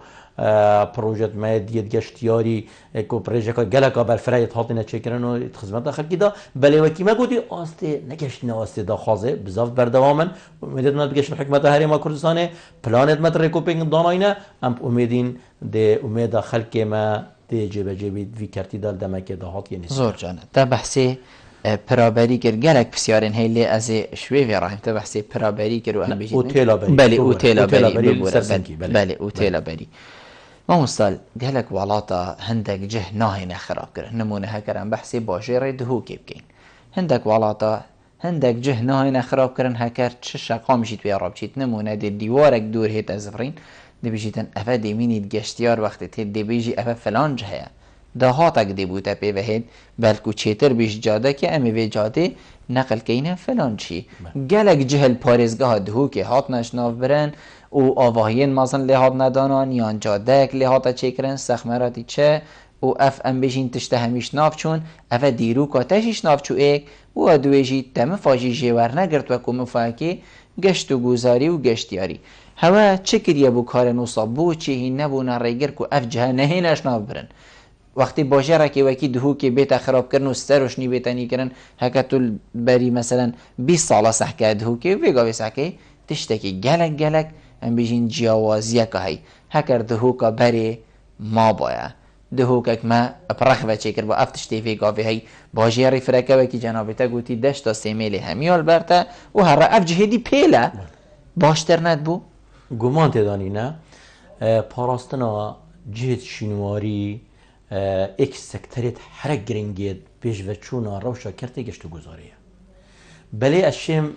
پروژه ما دیت گشتیاری کو پروژه کا گلکا بر فرایت هاتنه چکرن و خدمت داخل کیدا بله وکی ما گودی آست نگشتنه آست دا خازه بزاف بردوامن امیدت ما بگشن حکمت هریما کردستان پلانت ما ریکوپینگ داناینا ام امیدین ده امید خلق ما ده جبه وی کرتی دال دمکه دهات یعنی زور جانه تا بحثی پرابری کر گلک بسیارن هیلی از شوی راهیم تا بحثی پرابری کر و ام بجید اوتیلا بری بله اوتیلا بری سرسنکی بله اوتیلا بری ما مستال گلک ولاتا هندک جه ناهین خراب کر نمونه هکرم بحثی باجر دهو کی بکین هندک ولاتا هندک جه ناهین خراب کرن هکر چه شقام جیت وی عرب جیت نمونه دی دیوارک دور هیت ازفرین دی بجیتن افا دی مینید گشتیار وقتی تی دی بیجی افا فلان جهه دهاتک دی بوده پی وهید بلکو چیتر بیش جاده که امی وی جاده نقل کینه فلان چی گلک جهل پارزگاه دهو که هات نشناف برن او آواهین مازن لحاظ ندانان یان جادک لحاظ چکرن سخمراتی چه او اف ام بجین تشته همیش ناف چون افا دیرو کاتشش ناف چو ایک او ادویجی تم فاجی جیور نگرد و کم فاکی گشت و گوزاری و گشتیاری هوا چه کریه بو کار نوصاب بو چه هی نبو نریگر که اف جه نهینش ناف برن وقتی باشه را که وکی دهو که بیت خراب کردن و سروشنی بیتنی کردن هکتول بری مثلا 20 ساله سحکه دهو که ویگاوی سحکه تشتکی گلک ام بجین جیاوازیه که هی هکر دهو که بری ما باید دهو که ما اپرخ و چکر با افتشتی ویگاوی هی باشه ری فرکه وکی جنابتا گوتی دشتا سیمیل همیال برتا و هر را اف جهدی پیله باشتر ند بو گمان تدانی نه پاراستنا جهت شینواری ایک سکتریت هر گرینگید پیش و چونا روشا کرده گشت و گذاریه بله اشیم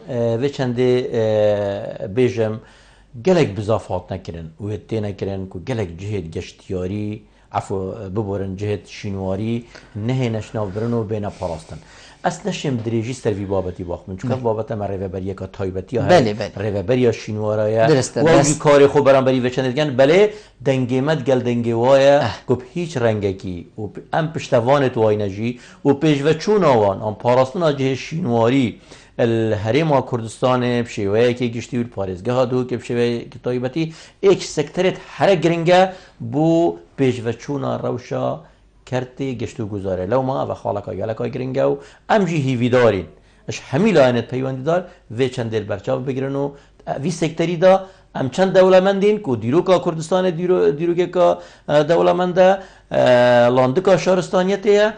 و چنده بیجم گلک بزافات نکرن و هتی نکرن که گلک جهت گشتیاری عفو ببورن جهت شینواری نه نشناف برن و بین پاراستن اصلا نشیم دریجی سروی بابتی باخت من چون بابت من ریوبریه که تایبتی ها ریوبریه شینوارایه و اوجی کاری خوب برام بری وچند دیگن بله دنگیمت گل دنگیوایه گپ هیچ رنگه کی و ام پشتوان تو آینجی و پیش و چون آوان ام پاراستن جه شینواری الهرم کردستان بشویه که گشتی و پارزگاه دو که بشویه که تایبتی ایک سکتریت هر گرینگه بو پیش و چون روشا کرتی گشتو گذاره لو ما و خالقا گلکا گرینگه و امجی هیوی دارین اش همی لاینت پیوندی دار و چند دل برچاو بگیرن و وی سکتری دا ام چند دولمندین کو دیروکا کردستان دیروکا کا دولمنده لاندکا شهرستانیته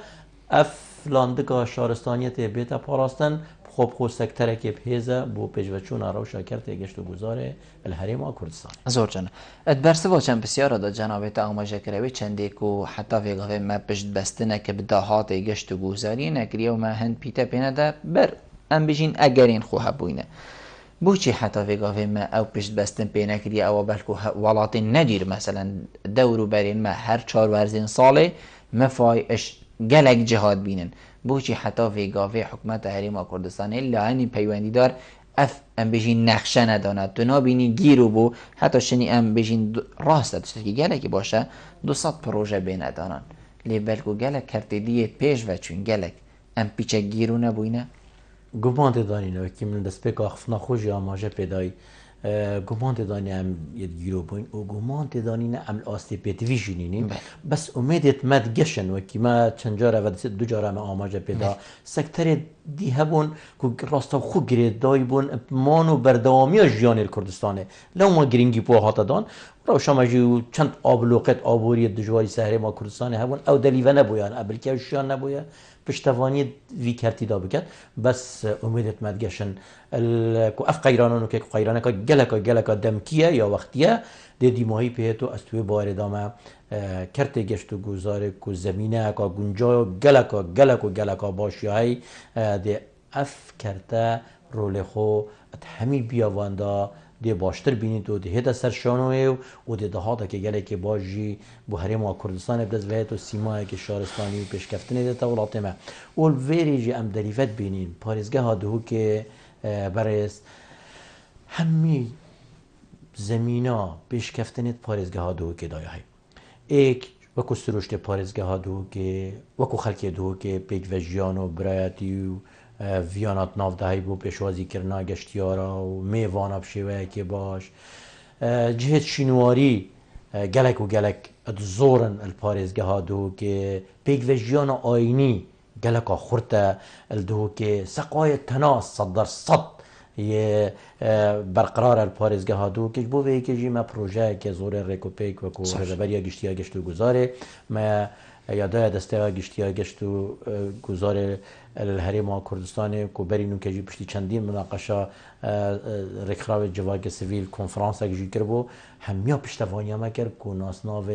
اف لاندکا شهرستانیته بیتا پاراستن خوب سکتره که بهزه بو پیشوچون روشا کرده گشت و گذاره الهرم کردستان زور جانه ادبرسه با چند بسیار دا جنابه تا آماجه کروی چنده که حتی ویگاوه ما پشت بستنه که بداهات گشت و گذاری نکریه و ما هند پیتا پینه ده بر ام بجین اگرین خواه بوینه بوچی حتی ویگاوه ما او پشت بستن پینه کریه او بلکو ولات ندیر مثلا دورو برین ما هر 4 ورزین ساله مفای اش گلک جهاد بینن بوچی حتی ویگاوی حکومت هریما کردستان لعنی پیوندی دار اف ام بجین نقشه نداند تو نابینی گیرو بو حتی شنی ام بجین راست داشته که گلکی باشه 200 پروژه بین ندانن لی بلکو گلک کرتی دیت پیش و چون گلک ام پیچه گیرو نبوینه گمان دانینه که من دست پیک آخفنا خوشی آماجه پیدای گمان دانی ام یه گیرو بوین و گمان دانی ام آستی پیتوی جنینی بس امیدت مد گشن و کی ما چند جاره و دو جاره ما آماجه پیدا سکتر دی هبون که راستا خوب گرید دای بون مانو بردوامی جیان کردستانه لو ما گرینگی پو هاتا دان رو شما جو چند آبلوقت آبوری دجواری سهره ما کردستانه هبون او دلیوه نبویان ابل که شیان نبویه پشتوانی وی کرتی دا بکد بس امیدت مدگشن کو اف قیرانانو که قیرانه که گلکا دمکیه یا وقتیه دی ماهی پیتو از توی بار دامه کرتی گشت و گذاره کو زمینه که گنجا گلکا باشی های دی اف کرته رول خو همی بیاواندا دی باشتر بینید و دی هدا سرشانوه و دی دهاتا که گله که باجی بو هرما کردستان بدز ویت و سیمای که شهرستانی و پیشکفتنی دیتا ولات ما اول ویری جی ام دریفت بینید پارێزگە هادهو که برایست همی زمینا پیشکفتنیت پارێزگە هادهو که دایه های ایک وکو سروشت پارێزگە هادهو که وکو خلکی دهو که پیک و جیان و برایتی و ویانات نافدهی بو پیشوازی کرنا گشتیارا و میوانا بشیوه که باش جهت شینواری گلک و گلک زورن الپارێزگە هادهو که پیک و جیان آینی گلک خورته الدهو که سقای تناس 100% یه برقرار الپارێزگە هادهو که بو وی که جی ما پروژه که زور ریکوپیک و کو رهبری گشتیا گشتو گزاره ما یادای دسته گشتیا گشتو گزاره الهرم کردستان کو برینو که جی پشتی چندین مناقشه رکراو جواگ سیویل کنفرانس که کربو همیا پشتوانیا ما کرد کو ناسناو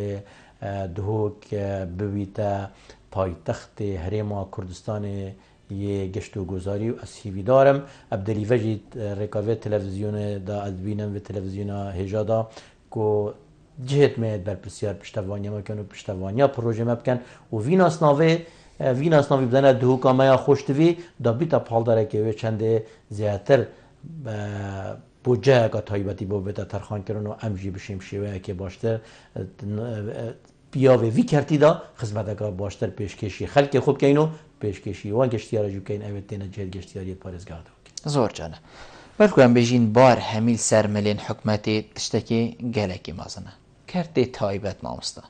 دهو که بویتا پایتخت هرم کردستان یه گشتو گذاری و اسیوی دارم ابدلی وجید رکاوه تلویزیون دا ادبینم و تلویزیون هجادا کو جهت میاد بر بسیار پشتوانیا مکن و پشتوانیا پروژه مکن و ویناس ناوی بدن دهو کامیا خوشتوی دا بیتا پال داره که و چنده زیادتر بوجه که تایبتی با بیتا ترخان کرن و امجی بشیم شیوه که باشتر بیاوه وی کرتی دا خدمت که باشتر پیشکشی خلق خوب که اینو پیشکشی وان گشتیارا جو که این اوید تینه جهت گشتیاری پارێزگە هادهو زور جانه بلکوان بجین بار همیل سرملین حکمتی تشتکی گلکی مازنه کرده تایبت نامسته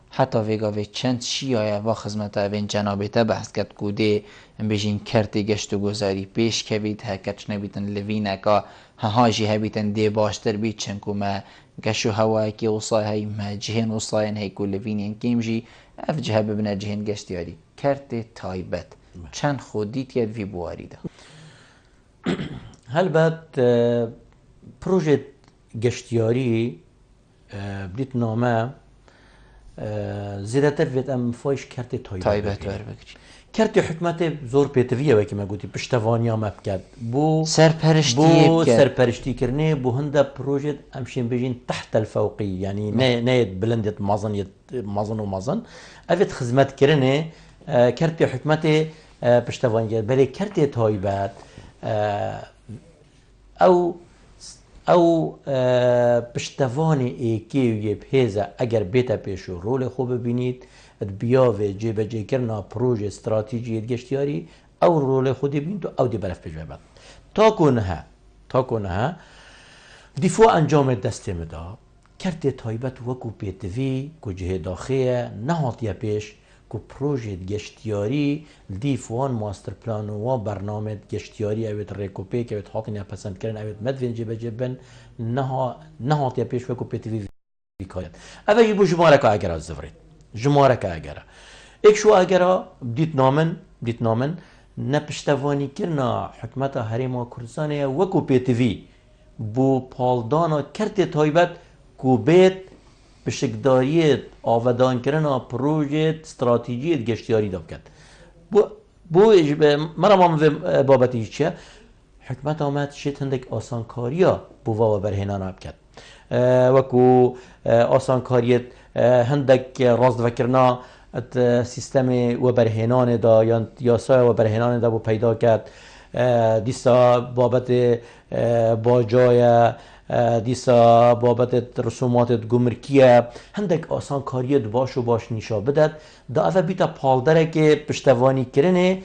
حتی ویگاوی چند شیایه و خدمت اوین جنابیتا بحث کد کوده بجین کرده گشت و گذاری پیش کبید هکرچ نبیتن لوینکا هاجی هبیتن دی باشتر بید چنکو ما گشو هوایی که وصای های ما جهن وصاین هی که لوینین کیمجی اف جه ببنه جهن گشتیاری کرده تایبت چند خودیت ید وی بواری ده هل بعد پروژه گشتیاری بدیت نامه زیادتر وید ام فایش کرده تایبت ور بگیری کرده حکمت زور پیتویه وکی ما گوتی پشتوانیا ما بکرد بو سرپرشتی کرنه بو هنده پروژه امشین بجین تحت الفوقی یعنی نه بلندت مازن و مازن اوید خدمت کرنه کرده حکمت پشتوانیا بله کرده تایبت او پشتوان ایکی و یه بهیزه اگر بیتا پیشو رول خوب ببینید بیاوه جیبه کرنا پروژه استراتیجی گشتیاری او رول خودی ببینید او دی برف پیش ببند تا کنها دیفو انجام دست مدا کرده تایبت وکو پیتوی که جه داخله نهاتیه پیش که پروژه گشتیاری دیفوان ماستر پلان و برنامه گشتیاری اوید ریکوپی که اوید حاطینه پسند کردن اوید مدوین جبن نهاتیه پیش وکو پیتوی بیکاید اوید جیبو جماره که اگر از زفرید جماره که اگر ایک شو اگر بدیت نامن نپشتوانی کرنا حکمت هرم کردستان وکو پیتوی بو پالدانا کرده تایبت که بیت بشکداریت آودان کردن پروژه استراتژی گشتیاری داد کرد بو مرا ما بابتی چیه حکمت آمد شد هندک آسانکاریا بو و برهنان آب کرد وکو آسانکاریت هندک راست وکرنا سیستم و برهنان دا یا یاسای و برهنان دا بو پیدا کرد دیسا بابت باجای دیسا بابت رسومات گمرکیه هندک آسان کاریت باش نشا بدد دا اوه بیتا پالدره که پشتوانی کرنه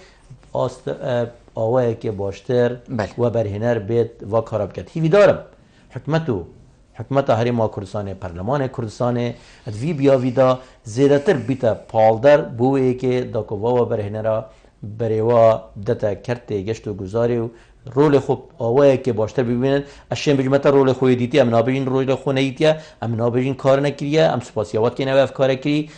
آوه که باشتر و برهنر بید و کاراب کرد هیوی دارم حکمت هرم کردستان پرلمان کردستان وی بیاوی دا زیادتر بیتا پالدر بوئه که دا کوا و برهنر بریوا دتا کرته گشت و گذاری و رول خوب آوه که باشتر ببینن اشیم بجمتا رول خوی دیتی ام نابجین رول خو نیتیا ام نابجین کار نکریه ام سپاسیوات که نوف کار کری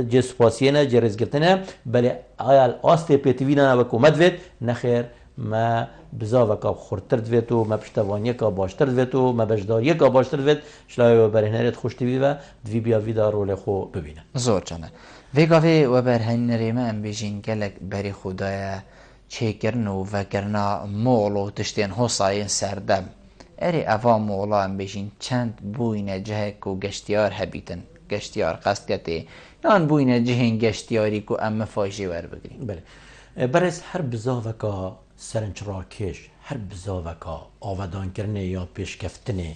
جه سپاسیه نه جه رزگرتنه بله آیال آسته پیتوینا و کومد وید نخیر ما بزاوه که خورتر دوید و ما پشتوانیه که باشتر دوید و ما بجداریه که باشتر دوید شلای و برهنریت خوشتوی و دوی بیاوی دا رول خو ببینن زور جانه ویگاوی و برهنری ما ام بیجین گلک بری خدای چێکردن و ڤەکردنا مۆڵ و تشتێن هۆسایین سەردەم ئەرێ ئەڤا مۆڵە ئەم بێژین چەند بووینە جەهێک و گەشتیار هەبیتن گەشتیار قەستکەتێ یان بووینە جهێن گەشتیاری و ئەمە فاژێ وەربگرین بەڕێز هەر بزاوەکە سەرنجڕاکێش هەر بزاوەکە ئاوەدانکردنێ یا پێشکەفتنێ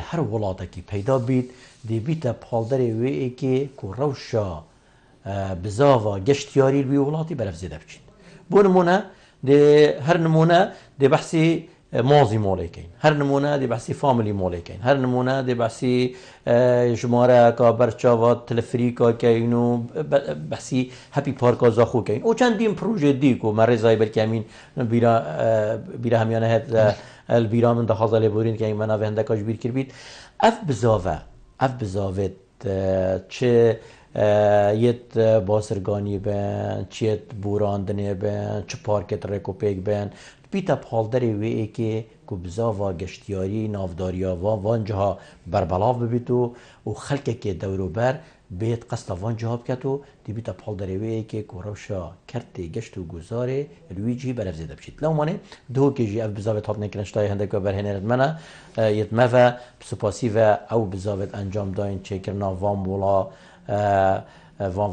هەر وڵاتێکی پەیدا بیت دەبیتە پاڵدەرێ وێیەکێ و ڕەوشە بزاوە گەشتیاری وی وڵاتی بەرەفزێدە بچین بۆ نمونە هەر نمونە دێ بەحسی مازی مۆڵێکین هەر نمونە دێ بەحسی فامیلی مۆڵێکین هەر نمونە دێ بەحسی ژمارەکە بەرچاوە تەلەفریکەکەین و بەحسی هەپی پارکە زاخۆکەین و چەندین پروژێ دیک و مەڕێزای بەرکەمین بیرە هەمیانە هەت بیرا من دەخوازە لێبورین کە ئەمە ناوێ هەندەکەش بیر کردبیت ئەف بزاوێت چه یەت باسرگانی بن چێت بوراندنێ بن چ پارکێت ڕێکۆپێک بن بیتە پاڵدەرێ وێیەکێ و بزاوە گەشتیاری ناوداریاوە وانجها بەربەڵاو ببیت و خەلکێکێ دەوروبەر بێت قەستە وانجها بکات و دیبیتە پاڵدەرێوەیەکێک و ڕەوشە کەرتێ گەشت و گوزارێ رویجی بەرەفزێدە بچیت لەومانێ دۆکێژی ئەف بزاوێت هاتنێکردن شتای هەندێکە بەرهێنێرت منە یەتمەڤە سوپاسیڤە ئەو بزاوێت ئەنجام داین چێکردنا وان وڵا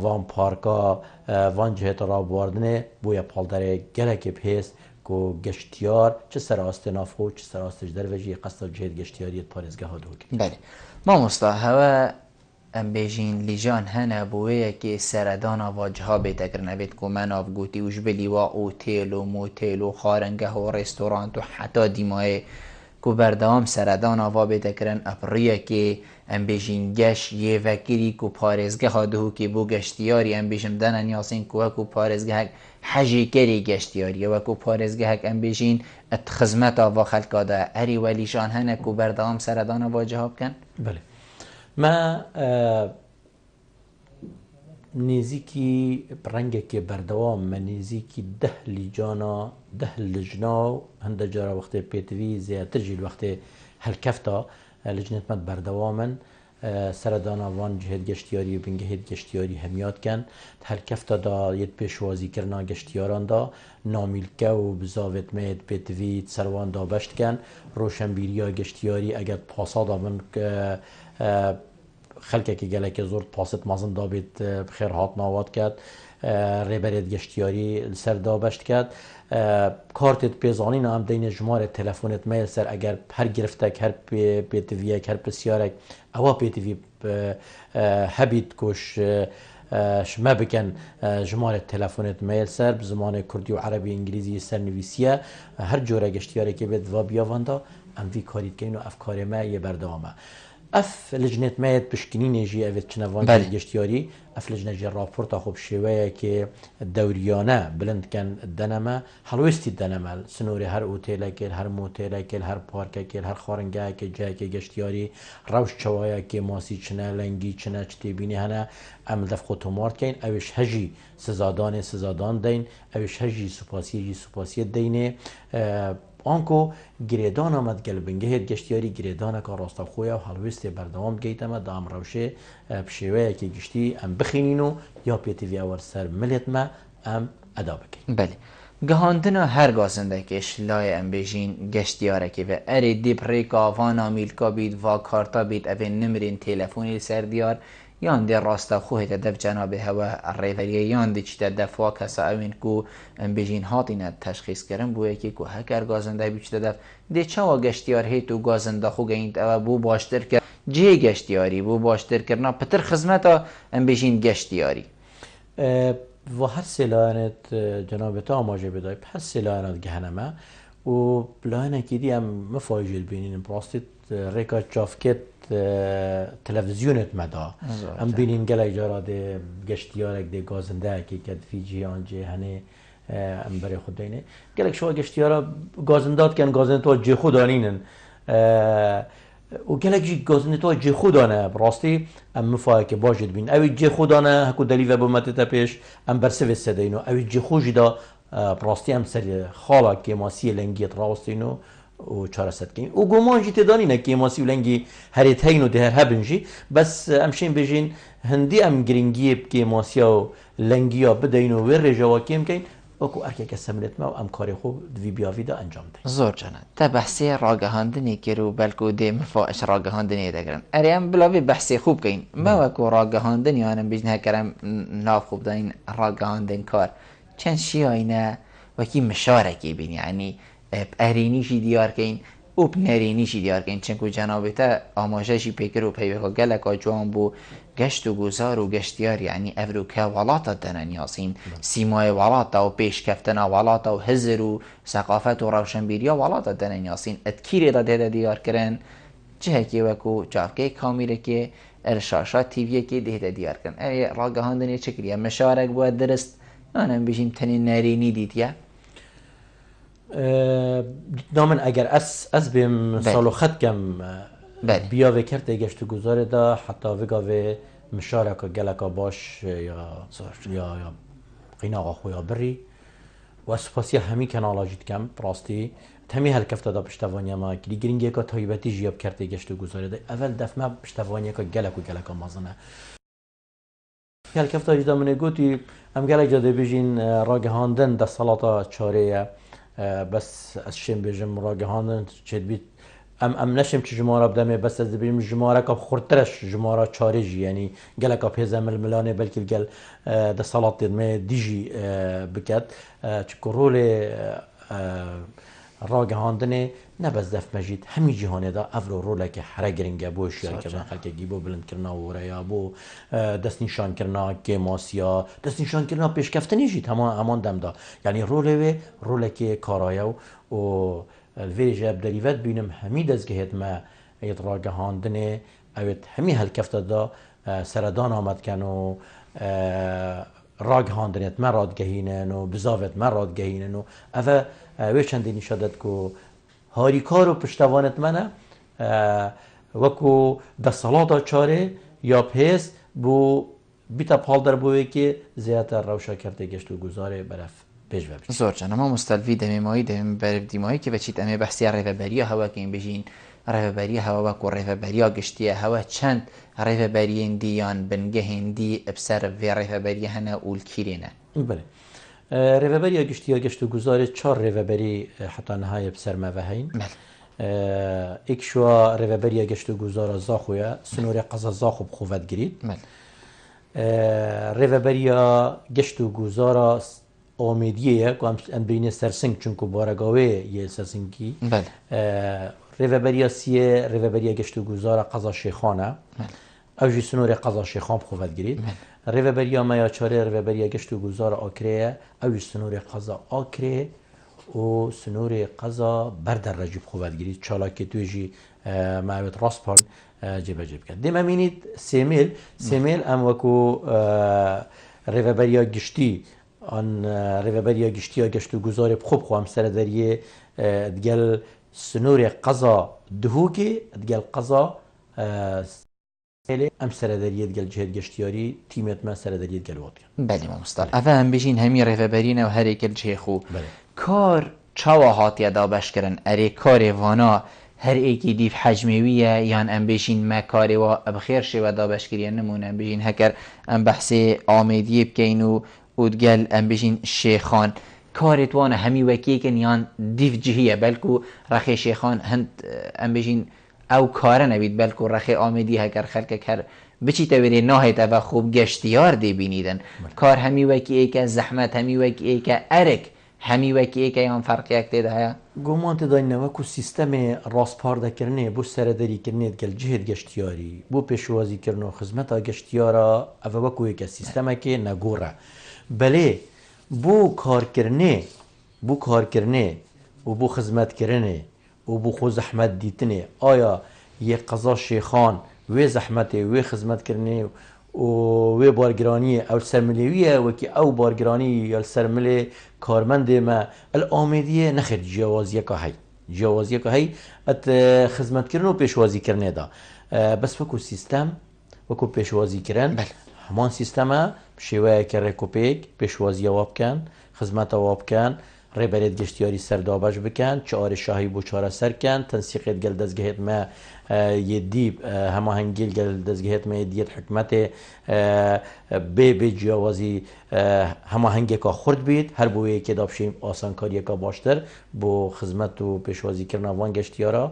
وان پارکە وان جهێتە ڕابواردنێ بۆیە پاڵدەرێ گەلێکێ پێست و گەشتیار چه سەراستی نافۆ چه سەراستش دەرەژی قەستە جێت گەشتیاریت پارێزگە هاتووکە بەێ مامۆستا هەوە ئەم بێژین لیژان هەنە بۆوەیەکی سەردانا واجها بێتەکردنەبێت کومە ناوگوتی وش بلیوە ئۆتێل و مۆتێل و خارنگە و ڕێستۆرانت و حتا دیمایێ کو بەردەوام سەردانا وا بێتەکردن ئەپڕیەکێ ئەم بێژین گەش یێڤەکیری و پارێزگە هادووکی بۆ گەشتیاری ئەم بێژم دەنە نیاسین کووەک و پارێزگەهەک حەژێکەری گەشتیاریە وەکو پارێزگەهەک ئەم بێژین ئەت خزمەتە وا خەلکادا ئەری وەلیشان هەنێک و بەردەوام سەردانا واجها بکەن بەێ ما نێزیکی ڕەنگێکی بەردەوام مە نێزیکی 10 لیجانە 10 لژنا و هەندە جارە وەختێ پێتوی زیاترژی وەختێ هەلکەفتە لجنێتمەت بەردەوامن سەرداناوان جهێت گەشتیاری و بنگەهێت گەشتیاری هەمیاتکەن هەلکەفتەدا یەت پێشوازیکردنا گەشتیاراندا نامیلکە و بزاوێتمێت پێتویت سەرواندا بەشتکەن ڕۆشنبیریە گەشتیاری ئەگەر پاسادا من خەلکێکی گەلێکی زۆر پاست مازندا بێت بخێر هات ناوات کرد ڕێبەرێت گەشتیاری سەردا بەشت کرد کارتێت پێزانینە ئەم دەینە ژمارە تەلەفۆنت مەیل سەر ئەگەر هەر گرفتێک هەر پێتڤیەک هەر پرسیارێک ئەوە پێتڤی هەبیت کۆش شمە بکەن ژمارە تەلەفۆنت مەیل سەر زمانی کوردی و عەرەبی ئینگلیزی سەرنوویسیە هەر جۆرە گەشتیارێکی بێت وا بیاواندا ئەموی کاریتکەین و ئەفکارێمە یە بەردەوامە ئەف لجنێتمەیەت پشکنینێژی ئەوێت چنەوان گەشتیاری ئەف لجنەژی راپۆرتە خۆب شێوەیەکێ دەوریانە بلندکەن دەنەمە هەڵوێستی دەنەمە سنووری هەر ئوتێلەکێل هەر مۆتێلەکێل هەر پارکەکێل هەر خۆڕنگایەکە جایەکە گەشتیاری ڕەوش چاوایەکێ ماسی چنە لەنگی چنە چتێبینی هەنە ئەم دەف خۆتۆمارکەین ئەوش هەژی سزادانێ سزادان دەین ئەوش هەژی سوپاسیەژی سوپاسیەت دەینێ ئانکۆ گرێدان ئەمەد گەل بنگەهێت گەشتیاری گرێدانەکە ڕاستەخۆیە و هەڵوێستێ بەردەوام بگەیتەمە دام ڕەوشێ پشێوەیەکی گشتی ئەم بخینین و یا پێتیڤیاوەەر سەر ملێتمە ئەم ئەدا بکەین بەێ گەهاندنە هەر گازندەکێش لای ئەم بێژین گەشتیارێکی بێ ئەرێ دیپڕێکا ڤانا میلکا بیت وا کارتا بیت ئەvێ نمرین تێلەفۆنی سەر دیار یان دێ ڕاستە خۆهێتە دەف جەنابێ هەوە ڕێڤەریە یان دیچتە دەفوا کەسە ئەوین و ئەم بێژین هاتینە تەشخیصکردن بۆ یەکێک و هەکەر گازندای بیچتە دەف دێ چاوە گەشتیار هێت و گازندە خۆ گەیند ئەوە بوو باشتر کرد جێ گەشتیاری بوو باشترکردنا پتر خزمەتە ئەم بێژین گەشتیاری و هەر سێلایەنێت جەنابێتە ئاماژێ بدای هەر سێلایەنەت گەهنەمە و لایەنێکی دی ئەم مفاژێت بینین پڕاستیت ڕێکا چافکێت تەلەڤیزیۆنێت مەدا ئەم بینین گەلێک جارا دێ گەشتیارێک دێ گازندەیەکی کە فیجییان جێ هەنێ ئەم بەرێ خۆ دەینێ گەلێک شەوە گەشتیارە گازنداتکەن گازنێتەوە جێخۆ دانینن و gelekî gazinetwa cêxudan e rastî em mifayeke baş jê dibînin. Ew cêxudan e hekû delî ve bime te pêş em bersivê sedeyîn û ew cêxu jî da rastî em serê xala kêmasiyê lengiyê rawastîn û çareserkirîn. û guman jî tê danîne kêmasî û lengî herê heyîn û her hebin jî bes em şên bêjin hindî em giringiyê kêmasiya û lengiya bideyîn û wê rêjeva kêm bikeyn وەکو ئەرکێکە سەمرێتمە و ئەم کاری خۆ دوی بیاویدا ئەنجام دەین. زۆر جانە تا بەحسێ ڕاگەهاندنی کرد و بەلکو دێ مفاش ڕاگەهاندنی دەگرن ئەریان بڵاوێ بەحسێ خوب بکەین مەوەکو ڕاگەهاندنیانم بژن هەکەرم ناو خوب داین ڕاگەهاندن کار چەند شیاینە وەکی مشارێکی بین یعنی ئەرێنیشی دیارکەین و نەرێنیشی دیارکەین چونکو جەنابێتە ئاماژەشی پێکرد و پەیوەکە گەلێکا جوان بوو گەشت و گوزار و گەشتیار یعنی ئەڤروکە وڵاتە دەنەنیاسین سیمای وڵاتە و پێشکەفتنە وڵاتە و هزر و سەقافەت و ڕەوشەنبیریە وڵاتە دەنەنیاسین ئەتکیرێدا دێدە دیارکردن جهێکی وەکو چاوکەی کامیرێکی ئەرشاشا تیڤیەکی دێدە دیارکردن ئەوێ ڕاگەهاندنی چکریە مشارێک بووە درست یانم بژین تەنین نەرێنی دیتە نامن ئەگەر ئەس بێم ساڵ و خەتکەم بیاوێ کردێ گەشت و گوزارێدا حتا vegavê mişareka geleka baş ya qînaxa xwe ya birî we spasiya hemî kenala jî dikem rastî temî helkefta da piştevaniya me kirî giringeka taybetî jî yab kertê geşt û guzarê de evel def me piştevaniyeka gelek û geleka mezin e helkefta jî de min ê gotî em gelek ca dêbêjîn ragihandin desthelata çarê ye bes ez şên bêjim ragihandin çêdbî em neşim çi jimara bidemê bes ez dibêjim jimareka xurttireş jimara çarê jî yenî geleka pêze milmilanê belkî gel desthelatê me dî jî biket çiku rolê ragihandinê ne bez def me jî hemî cîhanê da ev roleke here giring e bo şiyarkirina xelkekî bo bilindkirina wêreya bo destnîşankirina kêmasiya destnîşankirina pêşkeftinê jî heman dem da yanî rolê wê rolekê karaya û vê ji derîvet bînim hemî dezgehê me êt ragihandinê ew êt hemî helkefta da seredana me dikin û ragihandinê me radgehînin û bizavet me radgehînin û ev wê çendî nîşa det ku harîkar û piştevanê me ne wekû desthelata çarê ya pêz bû bîta pal derbûyekê zêdetir rewşa kertê geşt û guzarê beref زۆر چەند ئەمە مستەلڤی دەمێمایی دەبێن بەرەبدیمایی کە بەچیت ئەمێ بەحسییا ڕێڤەبەریە هەواکەین بژین ڕێڤەبەریە هەوا وەکو ڕێڤەبەریە گشتیە هەوا چەند ڕێڤەبەریێندی یان بنگەهێندی بسەر vê ڕێڤەبەریە هەنە ئولکیرێنە ڕێڤەبەریە گشتیە گەشت و گوزارê çar rêveberî heta nihayê bi ser me ve heyn êk şuwa rêveberiya geşt û guzara zaxo ye sinûrê qeza zaxo bi xwe vedgirît rêveberiya geşt û guzara amêdiyê ye ku em bîne sersing çunku baregavê yê sersingî rêveberiya siyê rêveberiya geşt û guzara qeza şêxan e ew jî sinûrê qeza şêxan bi xwe vedgirît rêveberiya me ya çarê rêveberiya geşt û guzara akirê ye ew jî sinûrê qeza akirê û sinûrê qeza berderre jî bi xwe vedgirît çalakê tû jî me ew rast par cêbecê bike dê me bînît sêmêl em wekû rêveberiya giştî an rêveberiya giştiya geşt û guzarê bi xwe bi xwe em serederiyê digel sinûrê qeza dihûkê digel qeza em serederiyê digel cihê geştiyarî tîmêt me serederiyê digel watiye belî mamostal ev em bijîn hemî rêveberîne û herêkel cihê xwe kar çawa hatiye da beşkirin erê karê vana her êkî dîv hecmêwî ye yan em bêjîn me karê wa bi xêr şêwe da beşkiriye nimûne em bêjîn heker em behsê amêdiyê bikeyn û digel em bêjîn şêxan karê wane hemî wekîkin yan dîv cihîye belkû rexê şêxan hind em bêjîn ew kare nebît belkû rexê amêdî heker xelkek her biçîte wêrê nahêt ev xûb geştiyar dê bînîdin kar hemî wekî êke zehmet hemî wekî êke erek hemî wekî êke yan ferqiyek tê de heye Guman tê dayîne wekû sîstemê rastpardekirinê bû serederîkirinê digel cihê geştiyarî bû pêşwazîkirin û xizmeta geştiyara ev wekû yeke sîstemekê negor e belê bû karkirinê û bû xizmetkirinê û bû xwe zehmet dîtinê aya yê qeza şêxan wê zehmetê wê xizmetkirinê û wê bargiraniyê ew sermilêwî ye wekî ew bargiranî ya sermilê karmendê me el amêdiyê nexêr ciyawaziyeka hey ciyawaziyeka hey et xizmetkirin û pêşwazîkirinê da bes wekû sîstem wekû pêşwazîkirin heman sîsteme bi şêweyeke rêkopêk pêşwaziya we bikin xizmeta we bikin ڕێبەرێت گەشتیاری سەردابش بکەن چارە شاهی بۆ چارە سەرکەن تەنسیقێت گەل دەستگەهێت مە یدی هەماهەنگیل گەل دەستگەهێت مە یدیەت حکومەتێ بێ جیاوازی هەماهەنگێکا خورد بیت هەر بۆ یەکێدا بشین ئاسانکاریەکە باشتر بۆ خزمەت و پێشوازیکردنا وان گەشتیارە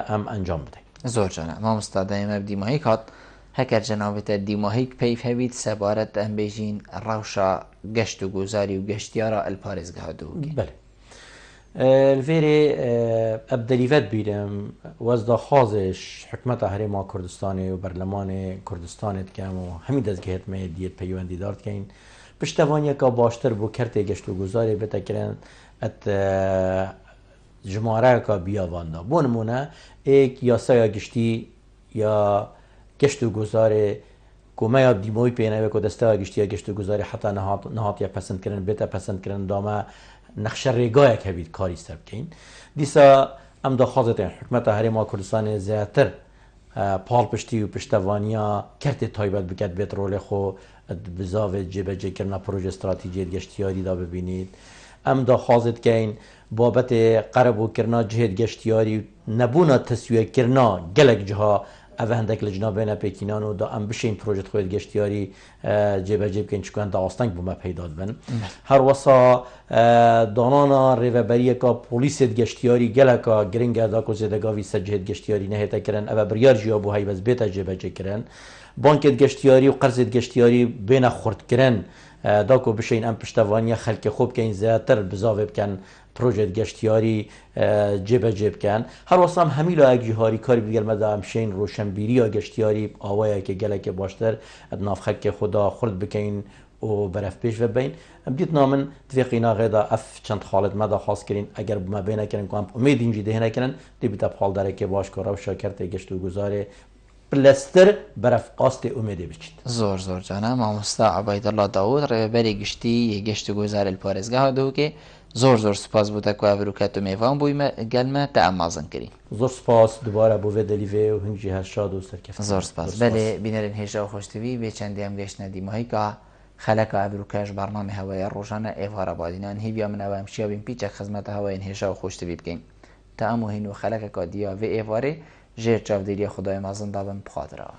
ئەم ئەنجام بدەین. زۆر جانە مامۆستا دایمە دیماهیک هات هەکەر جەناوێتە دیماهیک پێی هەبیت سەبارەت ئەم بێژین ڕەوشە گەشت و گوزاری و گەشتیارە ئەلپارێزگەها دووگی. بله الفيري ابدليفات بيرم وزدا خازش حكمت هرما كردستاني وبرلمان كردستان كام وهمي دزگهت ما ديت بيوندي دارت كاين پشتوانيا کا باشتر بو کرته گشتو گزاري بتكرن ات جماره کا بیاواندا بو نمونه ایک یا سایا گشتی یا گشتو گزاري کومه دیموی پینه کو دستا گشتی گشتو گزاري حتی نهات یا پسند کردن بتا پسند کردن دامه نقشه ریگایک هبید کاری سر بکن دیسا ام داخوازت حکمت هرما کردستان زیاتر پال پشتی و پشتوانیا کرت تایبت بکد بیت رول خو بزاو جبه جه کرنا پروژه استراتیجی گشتیاری دا ببینید ام داخوازت کن بابت قرب و کرنا جهد گشتیاری نبونا تسویه کرنا گلک جها اوه هندک لجنابه پیکینان و دا ام بشین پروژه خود گشتیاری جبه جب کن چکن دا آستنگ بومه پیداد بن هر وصا دانانا ریوبریه که پولیس گشتیاری گلکا گرنگه دا که زدگاوی سجهد گشتیاری نهیتا کرن اوه بریار جیا بو های بز بیتا جبه جه کرن بانکت گشتیاری و قرضت گشتیاری بین خورد کرن دا که بشین ام پشتوانی خلق خوب که این زیادتر بزاوه بکن پروژه گشتیاری جبه جب کن هر واسه هم همیلا اگ جهاری کاری بگل مده همشین روشنبیری یا گشتیاری آوایی که گله که باشتر ناف خلق خدا خورد بکن و برف پیش و بین بدیت نامن توقینا غدا اف چند خالد مده خاص کرین اگر ما بینه کرن که هم امید اینجی دهنه کرن دی بیتا بحال داره که باش که رو شاکرت گشت و گذاره پلستر برف آست امیده بچید زور جانه مامۆستا عبیدالله داود ڕێبەری گشتی گەشت و گۆزاری پارێزگاها دووکێ زۆر سپاس بۆ تەکوابروکات و میوان بوویمە گەلمە تا ئەمازن کردین زۆر سپاس دوباره بۆ وێ دەلیڤێ و هەنگی هەرشاد و سەرکەفت زۆر سپاس بەلێ بینەرن هێژە و خۆشتوی بێ چەندیام گەشتنە دیماهیکا خەلەکە ئەبروکەش بەرنامە هەوایە ڕۆژانە ئێوارە بادینان هیبیا منەوە ئەمشیا بین پیچە خزمەتە هەوایەن هێژە و خۆشتوی بکەین تا ئەم هین و خەلەکە دییا وێ ئێوارێ ژێر چاودێریە خدای مازن دابن بخاترەوە